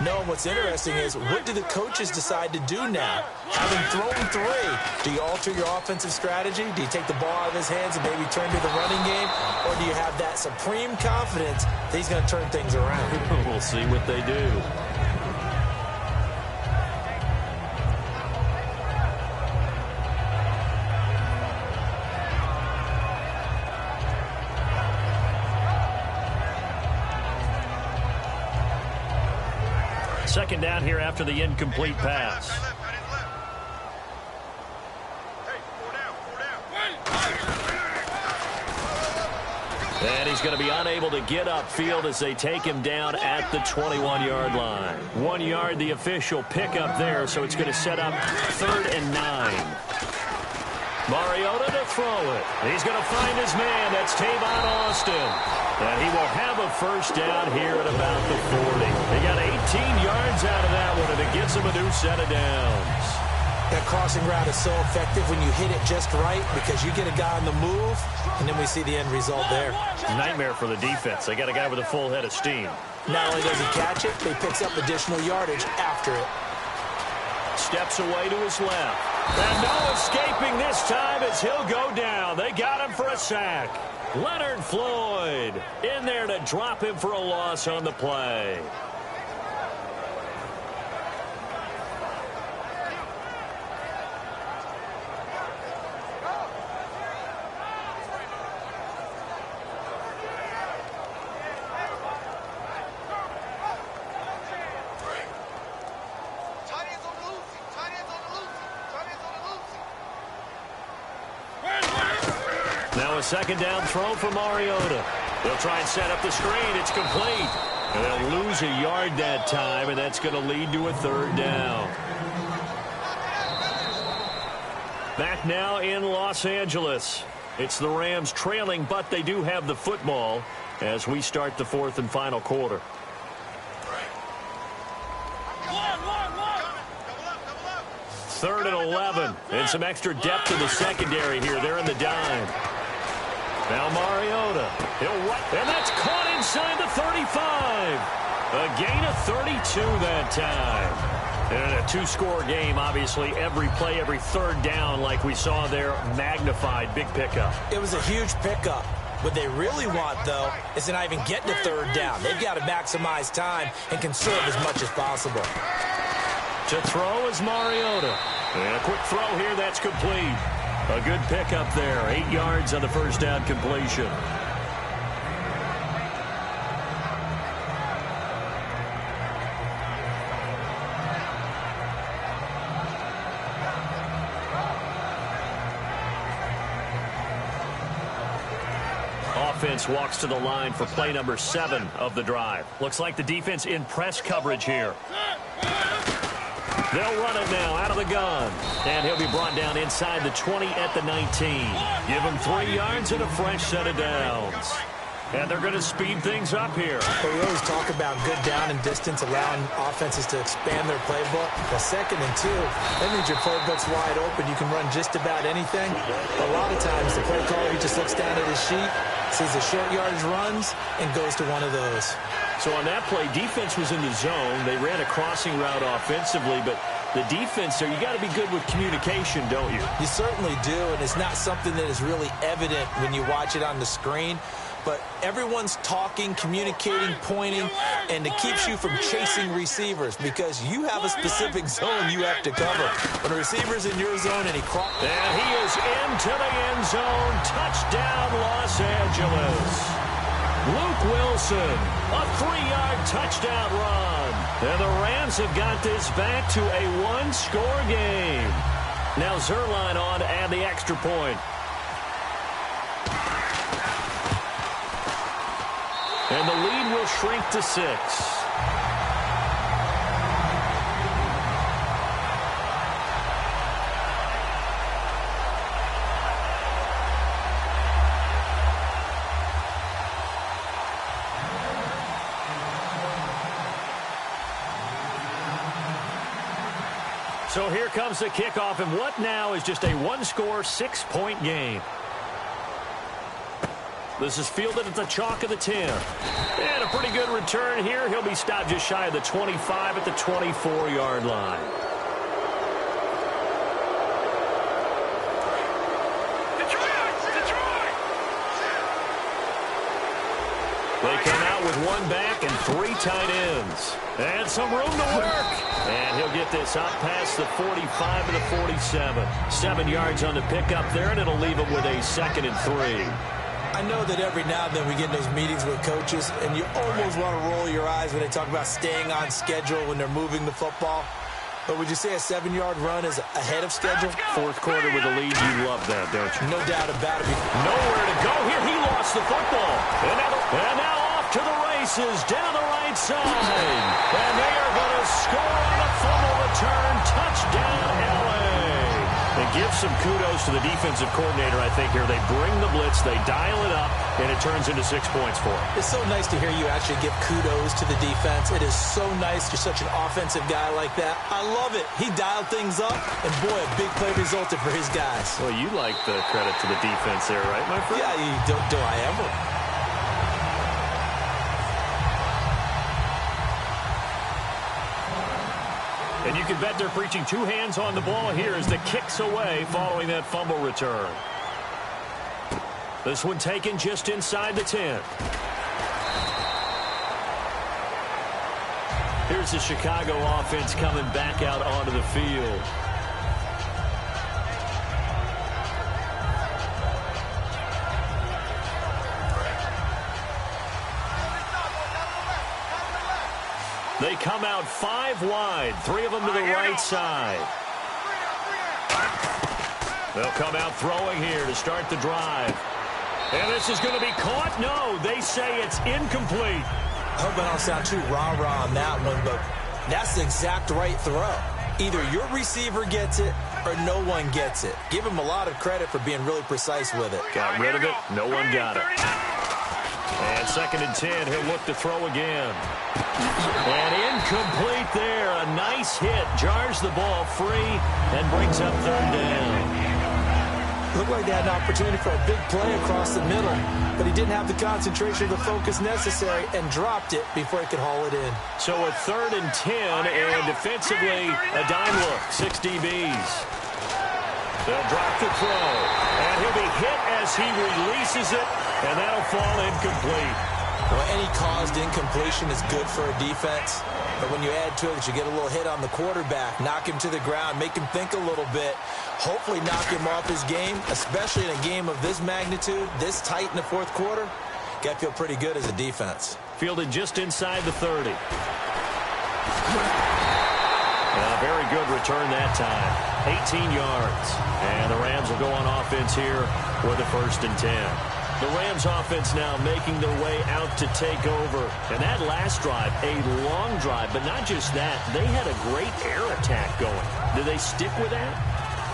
No, what's interesting is, what do the coaches decide to do now? Having thrown 3, do you alter your offensive strategy? Do you take the ball out of his hands and maybe turn to the running game? Or do you have that supreme confidence that he's going to turn things around? We'll see what they do. Second down here after the incomplete pass. And he's going to be unable to get upfield as they take him down at the 21-yard line. 1 yard, the official pickup there, so it's going to set up 3rd and 9. Mariota to throw it. He's going to find his man. That's Tavon Austin. And he will have a first down here at about the 40. They got 18 yards out of that one, and it gets him a new set of downs. That crossing route is so effective when you hit it just right because you get a guy on the move, and then we see the end result there. Nightmare for the defense. They got a guy with a full head of steam. Not only does he catch it, but he picks up additional yardage after it. Steps away to his left. And no escaping this time as he'll go down. They got him for a sack. Leonard Floyd in there to drop him for a loss on the play. Now a second down throw for Mariota. They'll try and set up the screen. It's complete. And they'll lose a yard that time, and that's going to lead to a 3rd down. Back now in Los Angeles. It's the Rams trailing, but they do have the football as we start the 4th and final quarter. Third and 11. And some extra depth in the secondary here. They're in the dime. Now Mariota. And that's caught inside the 35. A gain of 32 that time. And in a 2-score game, obviously, every play, every 3rd down, like we saw there, magnified. Big pickup. It was a huge pickup. What they really want, though, is to not even get to 3rd down. They've got to maximize time and conserve as much as possible. To throw is Mariota. And a quick throw here, that's complete. A good pickup there. 8 yards on the first down completion. offense walks to the line for play number 7 of the drive. Looks like the defense in press coverage here. They'll run it now out of the gun. And he'll be brought down inside the 20 at the 19. Give him 3 yards and a fresh set of downs. And they're going to speed things up here. Well, we always talk about good down and distance, allowing offenses to expand their playbook. The 2nd and 2, that means your playbook's wide open. You can run just about anything. But a lot of times, the play caller, he just looks down at his sheet, sees the short yardage runs, and goes to one of those. So on that play, defense was in the zone. They ran a crossing route offensively, but the defense there, you got to be good with communication, don't you? You certainly do, and it's not something that is really evident when you watch it on the screen. But everyone's talking, communicating, pointing, and it keeps you from chasing receivers because you have a specific zone you have to cover. When a receiver's in your zone and he crosses. And he is into the end zone. Touchdown, Los Angeles. Luke Wilson, a 3-yard touchdown run. And the Rams have got this back to a 1-score game. Now Zerline on to add the extra point. And the lead will shrink to 6. So here comes the kickoff, and what now is just a 1-score, 6-point game. This is fielded at the chalk of the 10. And a pretty good return here. He'll be stopped just shy of the 25 at the 24-yard line. Detroit! They come out with 1 back and 3 tight ends. And some room to work. And he'll get this up past the 45 to the 47. 7 yards on the pickup there, and it'll leave him with a 2nd and 3. I know that every now and then we get in those meetings with coaches, and you almost want to roll your eyes when they talk about staying on schedule when they're moving the football. But would you say a 7-yard run is ahead of schedule? 4th quarter with a lead, you love that, don't you? No doubt about it. Nowhere to go here. He lost the football. And now off to the races, down the right side. And they are going to score on a fumble return. Touchdown, L.A. And give some kudos to the defensive coordinator, I think, here. They bring the blitz, they dial it up, and it turns into 6 points for them. It's so nice to hear you actually give kudos to the defense. It is so nice. You're such an offensive guy like that. I love it. He dialed things up, and boy, a big play resulted for his guys. Well, you like the credit to the defense there, right, my friend? Yeah, do I ever? And you can bet they're preaching 2 hands on the ball here as the kick's away following that fumble return. This one taken just inside the 10. Here's the Chicago offense coming back out onto the field. They come out 5 wide, 3 of them to the right side. They'll come out throwing here to start the drive. And this is going to be caught. No, they say it's incomplete. I hope I don't sound too rah-rah on that one, but that's the exact right throw. Either your receiver gets it or no one gets it. Give him a lot of credit for being really precise with it. Got rid of it. No one got it. And 2nd and 10, he'll look to throw again. And incomplete there. A nice hit. Jars the ball free and brings up 3rd down. Looked like they had an opportunity for a big play across the middle, but he didn't have the concentration or the focus necessary and dropped it before he could haul it in. So a 3rd and 10, and defensively, a dime look. 6 DBs. They'll drop the throw, and he'll be hit as he releases it, and that'll fall incomplete. Well, any caused incompletion is good for a defense, but when you add to it that you get a little hit on the quarterback, knock him to the ground, make him think a little bit, hopefully knock him off his game, especially in a game of this magnitude, this tight in the 4th quarter, got to feel pretty good as a defense. Fielded just inside the 30. Very good return that time. 18 yards. And the Rams will go on offense here with a 1st and 10. The Rams offense now making their way out to take over. And that last drive, a long drive, but not just that. They had a great air attack going. Do they stick with that?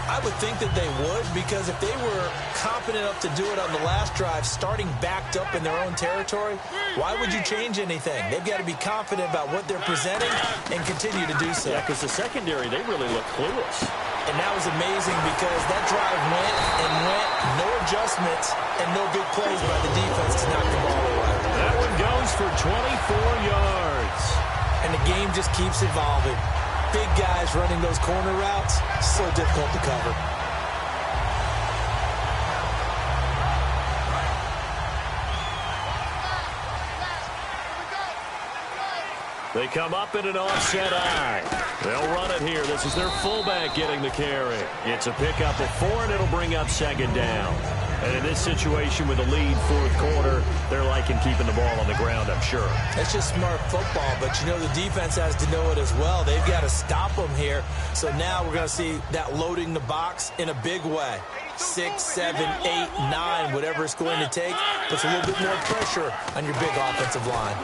I would think that they would, because if they were confident enough to do it on the last drive, starting backed up in their own territory, why would you change anything? They've got to be confident about what they're presenting and continue to do so. Yeah, because the secondary, they really look clueless. And that was amazing because that drive went and went, no adjustments, and no big plays by the defense to knock the ball away. That one goes for 24 yards. And the game just keeps evolving. Big guys running those corner routes, so difficult to cover. They come up in an offset eye. They'll run it here. This is their fullback getting the carry. It's a pickup of 4, and it'll bring up second down. And in this situation with the lead fourth quarter, they're liking keeping the ball on the ground, I'm sure. It's just smart football, but you know the defense has to know it as well. They've got to stop them here. So now we're going to see that loading the box in a big way. 6, 7, 8, 9, whatever it's going to take, puts a little bit more pressure on your big offensive line.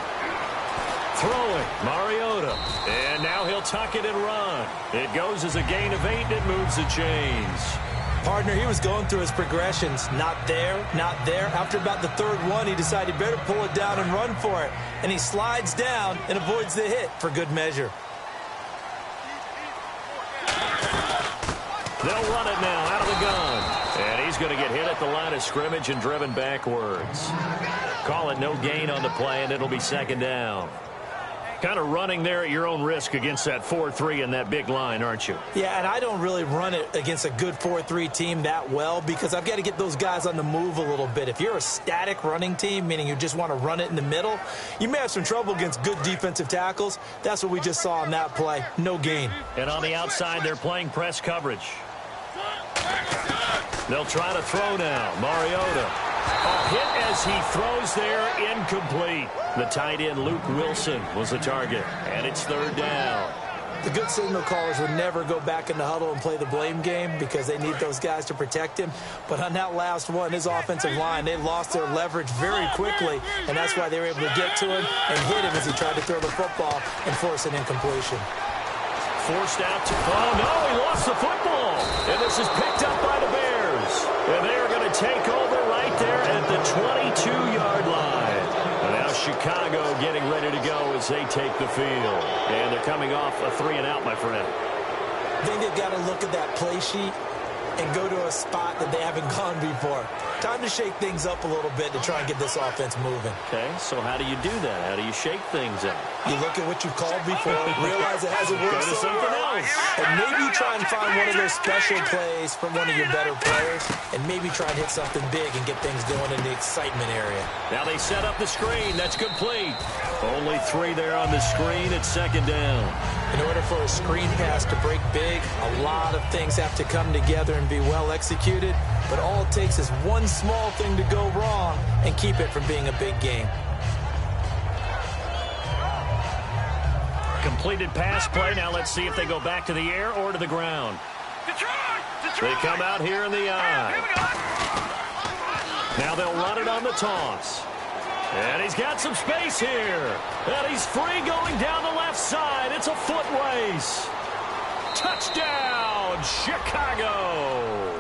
Throwing, Mariota. And now he'll tuck it and run. It goes as a gain of 8, and it moves the chains. Partner, he was going through his progressions. Not there, not there. After about the third one, he decided he better pull it down and run for it. And he slides down and avoids the hit for good measure. They'll run it now out of the gun. And he's going to get hit at the line of scrimmage and driven backwards. Call it no gain on the play, and it'll be second down. Kind of running there at your own risk against that 4-3 and that big line, aren't you? Yeah, and I don't really run it against a good 4-3 team that well because I've got to get those guys on the move a little bit. If you're a static running team, meaning you just want to run it in the middle, you may have some trouble against good defensive tackles. That's what we just saw on that play. No gain. And on the outside, they're playing press coverage. They'll try to throw now. Mariota. A hit as he throws there, incomplete. The tight end, Luke Wilson, was the target, and it's third down. The good signal callers would never go back in the huddle and play the blame game because they need those guys to protect him. But on that last one, his offensive line, they lost their leverage very quickly, and that's why they were able to get to him and hit him as he tried to throw the football and force an incompletion. Forced out to, oh no, he lost the football. And this is picked up by the Bears. And they are going to take over right there at the 22-yard line. And now Chicago getting ready to go as they take the field. And they're coming off a 3-and-out, my friend. I think they've got to look at that play sheet and go to a spot that they haven't gone before. Time to shake things up a little bit to try and get this offense moving. Okay, so how do you do that? How do you shake things up? You look at what you've called before, realize it hasn't worked Go to something else. and maybe try and find one of those special plays from one of your better players, and maybe try and hit something big and get things going in the excitement area. Now they set up the screen. That's complete. Only 3 there on the screen. It's second down. In order for a screen pass to break big, a lot of things have to come together and be well executed, but all it takes is one small thing to go wrong and keep it from being a big game. Completed pass play. Now let's see if they go back to the air or to the ground. They come out here in the eye. Now they'll run it on the toss. And he's got some space here. And he's free going down the left side. It's a foot race. Touchdown, Chicago.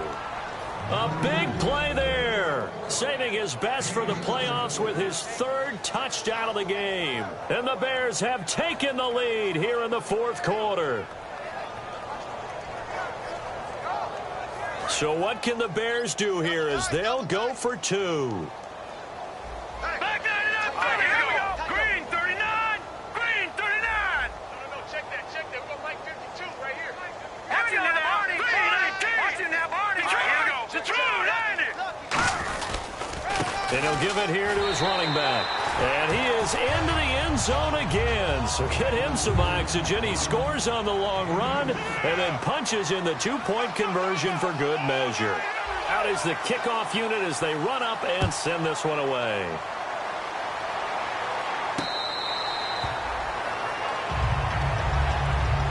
A big play there. Saving his best for the playoffs with his 3rd touchdown of the game. And the Bears have taken the lead here in the 4th quarter. So what can the Bears do here as they'll go for 2? And he'll give it here to his running back. And he is into the end zone again. So get him some oxygen. He scores on the long run and then punches in the 2-point conversion for good measure. Out is the kickoff unit as they run up and send this one away.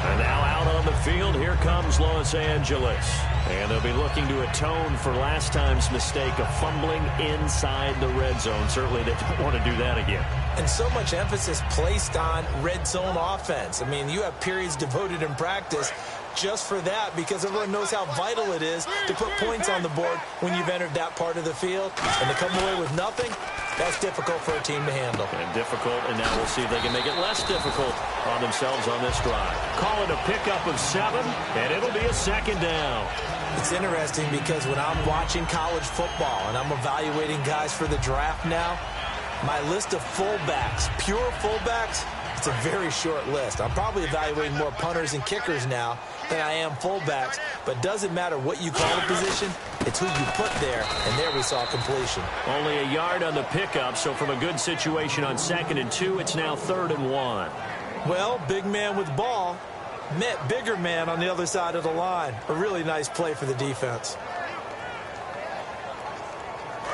And now out on the field field. Here comes Los Angeles. And they'll be looking to atone for last time's mistake of fumbling inside the red zone. Certainly they don't want to do that again. And so much emphasis placed on red zone offense. I mean, you have periods devoted in practice just for that, because everyone knows how vital it is to put points on the board when you've entered that part of the field. And to come away with nothing, that's difficult for a team to handle. And difficult, and now we'll see if they can make it less difficult on themselves on this drive. Call it a pickup of 7, and it'll be a second down. It's interesting because when I'm watching college football and I'm evaluating guys for the draft now, my list of fullbacks, pure fullbacks, it's a very short list. I'm probably evaluating more punters and kickers now than I am fullbacks, but doesn't matter what you call the position, it's who you put there, and there we saw completion. Only a yard on the pickup, so from a good situation on 2nd and 2, it's now 3rd and 1. Well, big man with ball met bigger man on the other side of the line. A really nice play for the defense.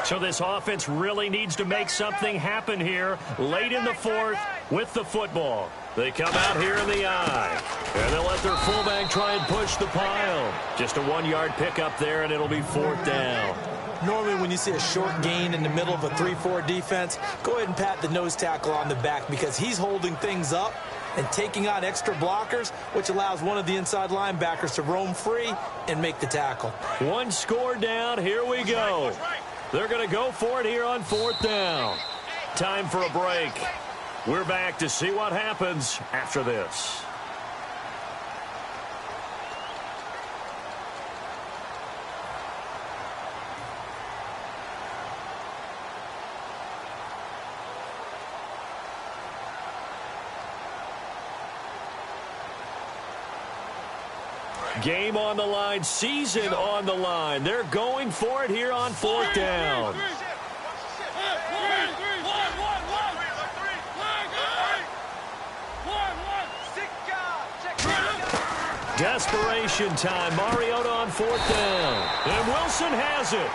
So this offense really needs to make something happen here late in the 4th with the football. They come out here in the eye, and they'll let their fullback try and push the pile. Just a 1-yard pickup there, and it'll be 4th down. Normally when you see a short gain in the middle of a 3-4 defense, go ahead and pat the nose tackle on the back, because he's holding things up and taking on extra blockers, which allows one of the inside linebackers to roam free and make the tackle. 1 score down. Here we go. They're going to go for it here on 4th down. Time for a break. We're back to see what happens after this. Game on the line, season on the line. They're going for it here on 4th down. Desperation time. Mariota on 4th down. And Wilson has it.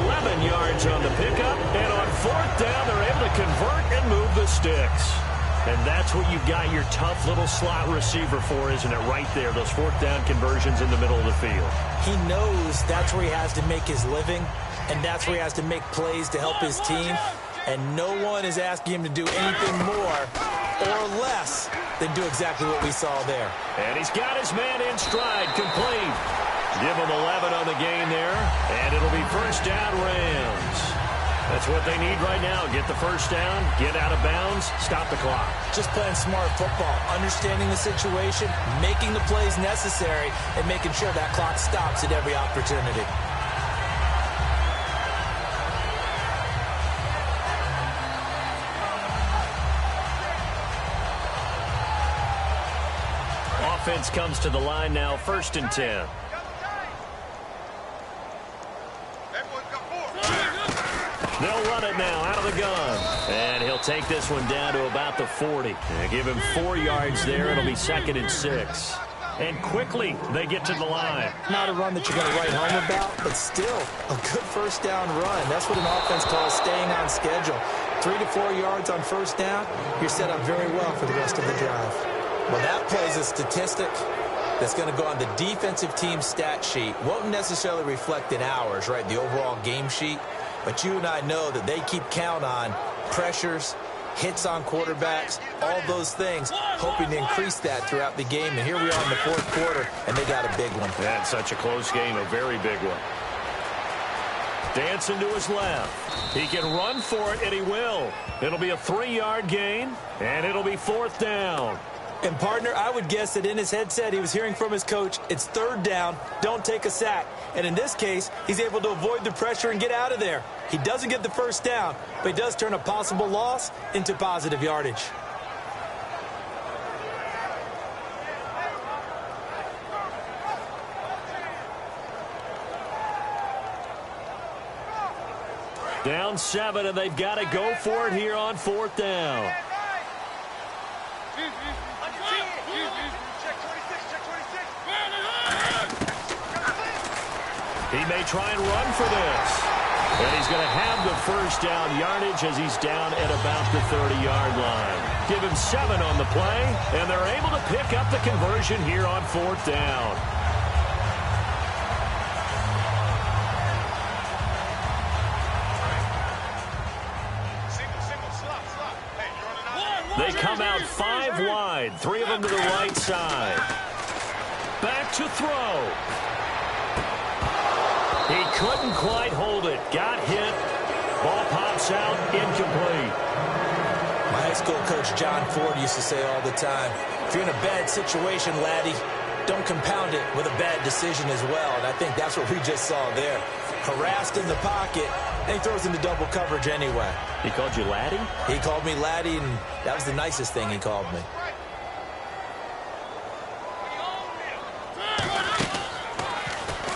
11 yards on the pickup. And on 4th down, they're able to convert and move the sticks. And that's what you've got your tough little slot receiver for, isn't it? Right there, those 4th down conversions in the middle of the field. He knows that's where he has to make his living, and that's where he has to make plays to help his team. And no one is asking him to do anything more or less than do exactly what we saw there. And he's got his man in stride, complete. Give him 11 on the gain there, and it'll be 1st down Rams. That's what they need right now. Get the 1st down, get out of bounds, stop the clock. Just playing smart football, understanding the situation, making the plays necessary, and making sure that clock stops at every opportunity. Offense comes to the line now, 1st and 10. They'll run it now out of the gun. And he'll take this one down to about the 40. And give him 4 yards there. It'll be 2nd and 6. And quickly they get to the line. Not a run that you're going to write home about, but still a good 1st down run. That's what an offense calls staying on schedule. 3 to 4 yards on 1st down, you're set up very well for the rest of the drive. Well, that plays a statistic that's going to go on the defensive team stat sheet. Won't necessarily reflect in ours, right, the overall game sheet. But you and I know that they keep count on pressures, hits on quarterbacks, all those things, hoping to increase that throughout the game. And here we are in the 4th quarter, and they got a big one. That's such a close game, a very big one. Dancing to his left. He can run for it, and he will. It'll be a 3-yard gain, and it'll be 4th down. And, partner, I would guess that in his headset he was hearing from his coach, it's 3rd down, don't take a sack. And in this case, he's able to avoid the pressure and get out of there. He doesn't get the 1st down, but he does turn a possible loss into positive yardage. Down 7, and they've got to go for it here on 4th down. He may try and run for this. And he's going to have the first down yardage as he's down at about the 30-yard line. Give him 7 on the play, and they're able to pick up the conversion here on 4th down. They come out 5 wide, 3 of them to the right side. Back to throw. He couldn't quite hold it. Got hit. Ball pops out, incomplete. My high school coach, John Ford, used to say all the time, if you're in a bad situation, laddie, don't compound it with a bad decision as well. And I think that's what we just saw there. Harassed in the pocket, and he throws into double coverage anyway. He called you laddie? He called me laddie, and that was the nicest thing he called me.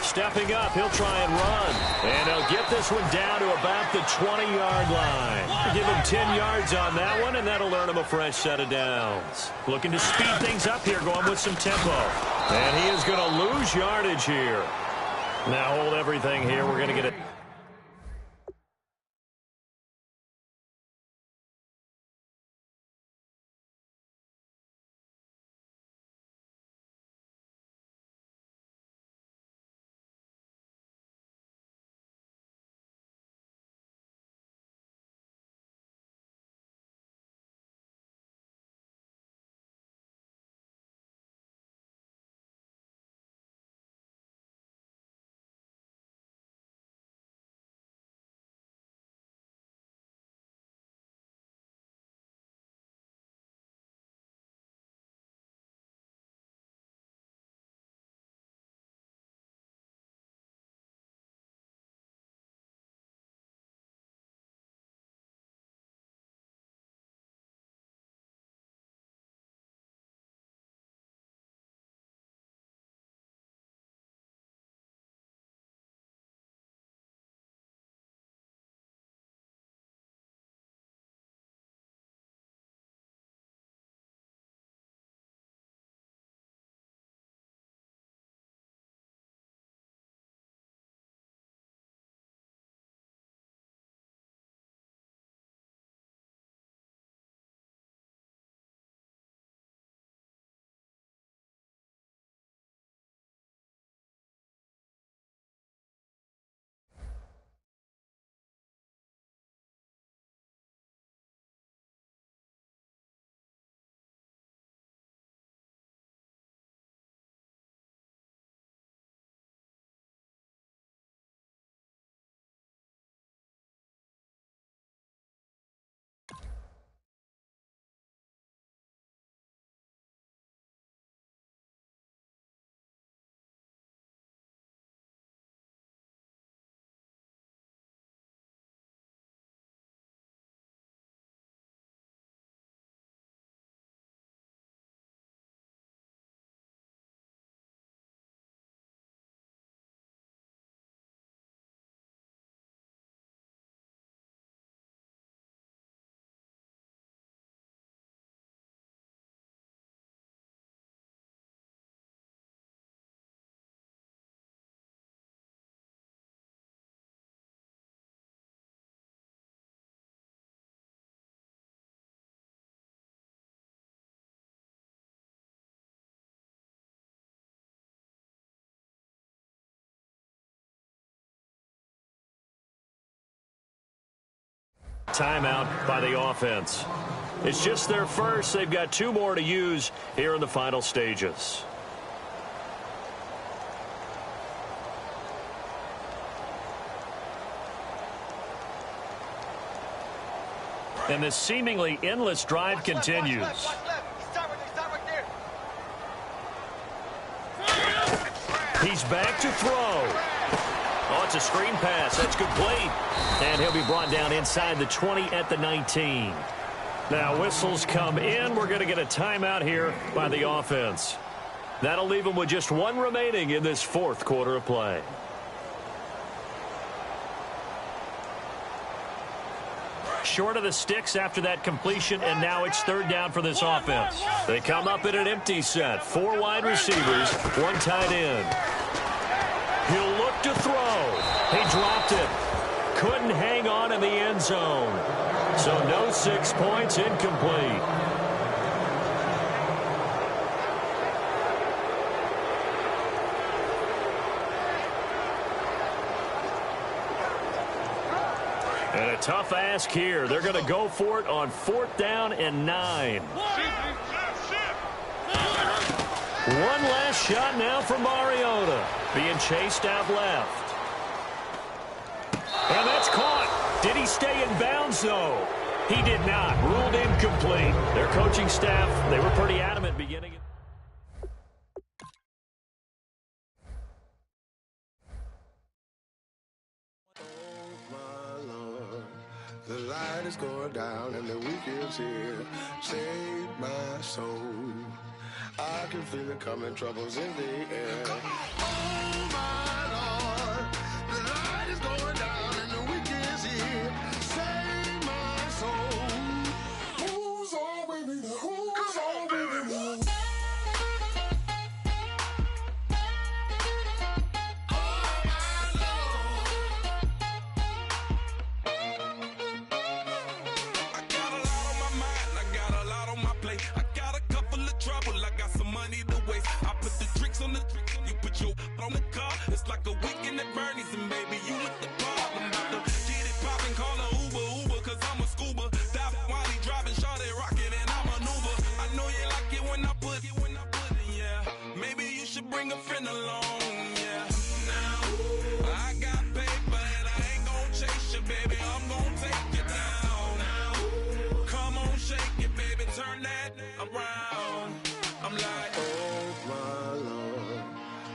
Stepping up, he'll try and run. And he'll get this one down to about the 20-yard line. Give him 10 yards on that one, and that'll earn him a fresh set of downs. Looking to speed things up here, going with some tempo. And he is going to lose yardage here. Now hold everything here. We're going to get it. Timeout by the offense. It's just their first. They've got 2 more to use here in the final stages. And this seemingly endless drive continues. He's back to throw. Oh, it's a screen pass. That's complete. And he'll be brought down inside the 20 at the 19. Now whistles come in. We're going to get a timeout here by the offense. That'll leave them with just 1 remaining in this 4th quarter of play. Short of the sticks after that completion, and now it's 3rd down for this offense. They come up in an empty set. 4 wide receivers, 1 tight end. He'll look to throw. He dropped it. couldn't hang on in the end zone. So no 6 points, incomplete. And a tough ask here. They're going to go for it on 4th down and 9. One last shot now for Mariota. Being chased out left. And that's caught. Did he stay in bounds, though? He did not. Ruled incomplete. Their coaching staff, they were pretty adamant beginning. The light is going down and the weekend's here. Save my soul. I can feel it coming, troubles in the air. Oh my Lord, the light is going down and the weekend's here. Save my soul. Who's on with me? Who's on with me? On the car, it's like a weekend at Bernie's, and baby, you with the bar. I'm about to get it poppin', call a Uber, cause I'm a scuba. Dive while he driving, shot it, rocket, and I maneuver. I know you like it when I put it, yeah. Maybe you should bring a friend along, yeah. Now, I got paper, and I ain't gon' chase you, baby. I'm gon' take you down. Now, come on, shake it, baby, turn that around. I'm like, oh my Lord.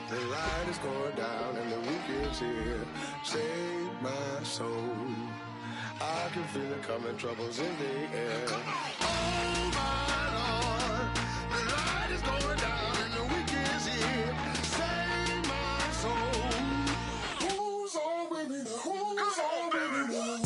The light is going down and the weekend's here. Save my soul. I can feel it coming, troubles in the air. Oh my Lord, the light is going down and the weekend's here. Save my soul. Who's on with me? Who's on with me?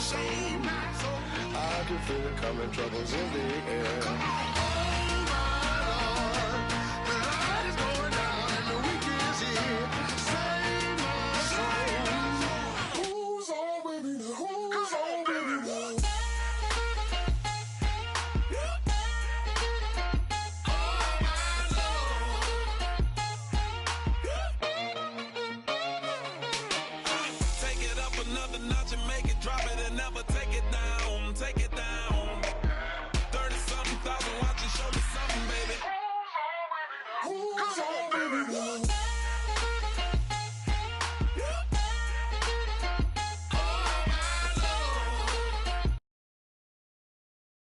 Save my soul. I can feel it coming, troubles in the air.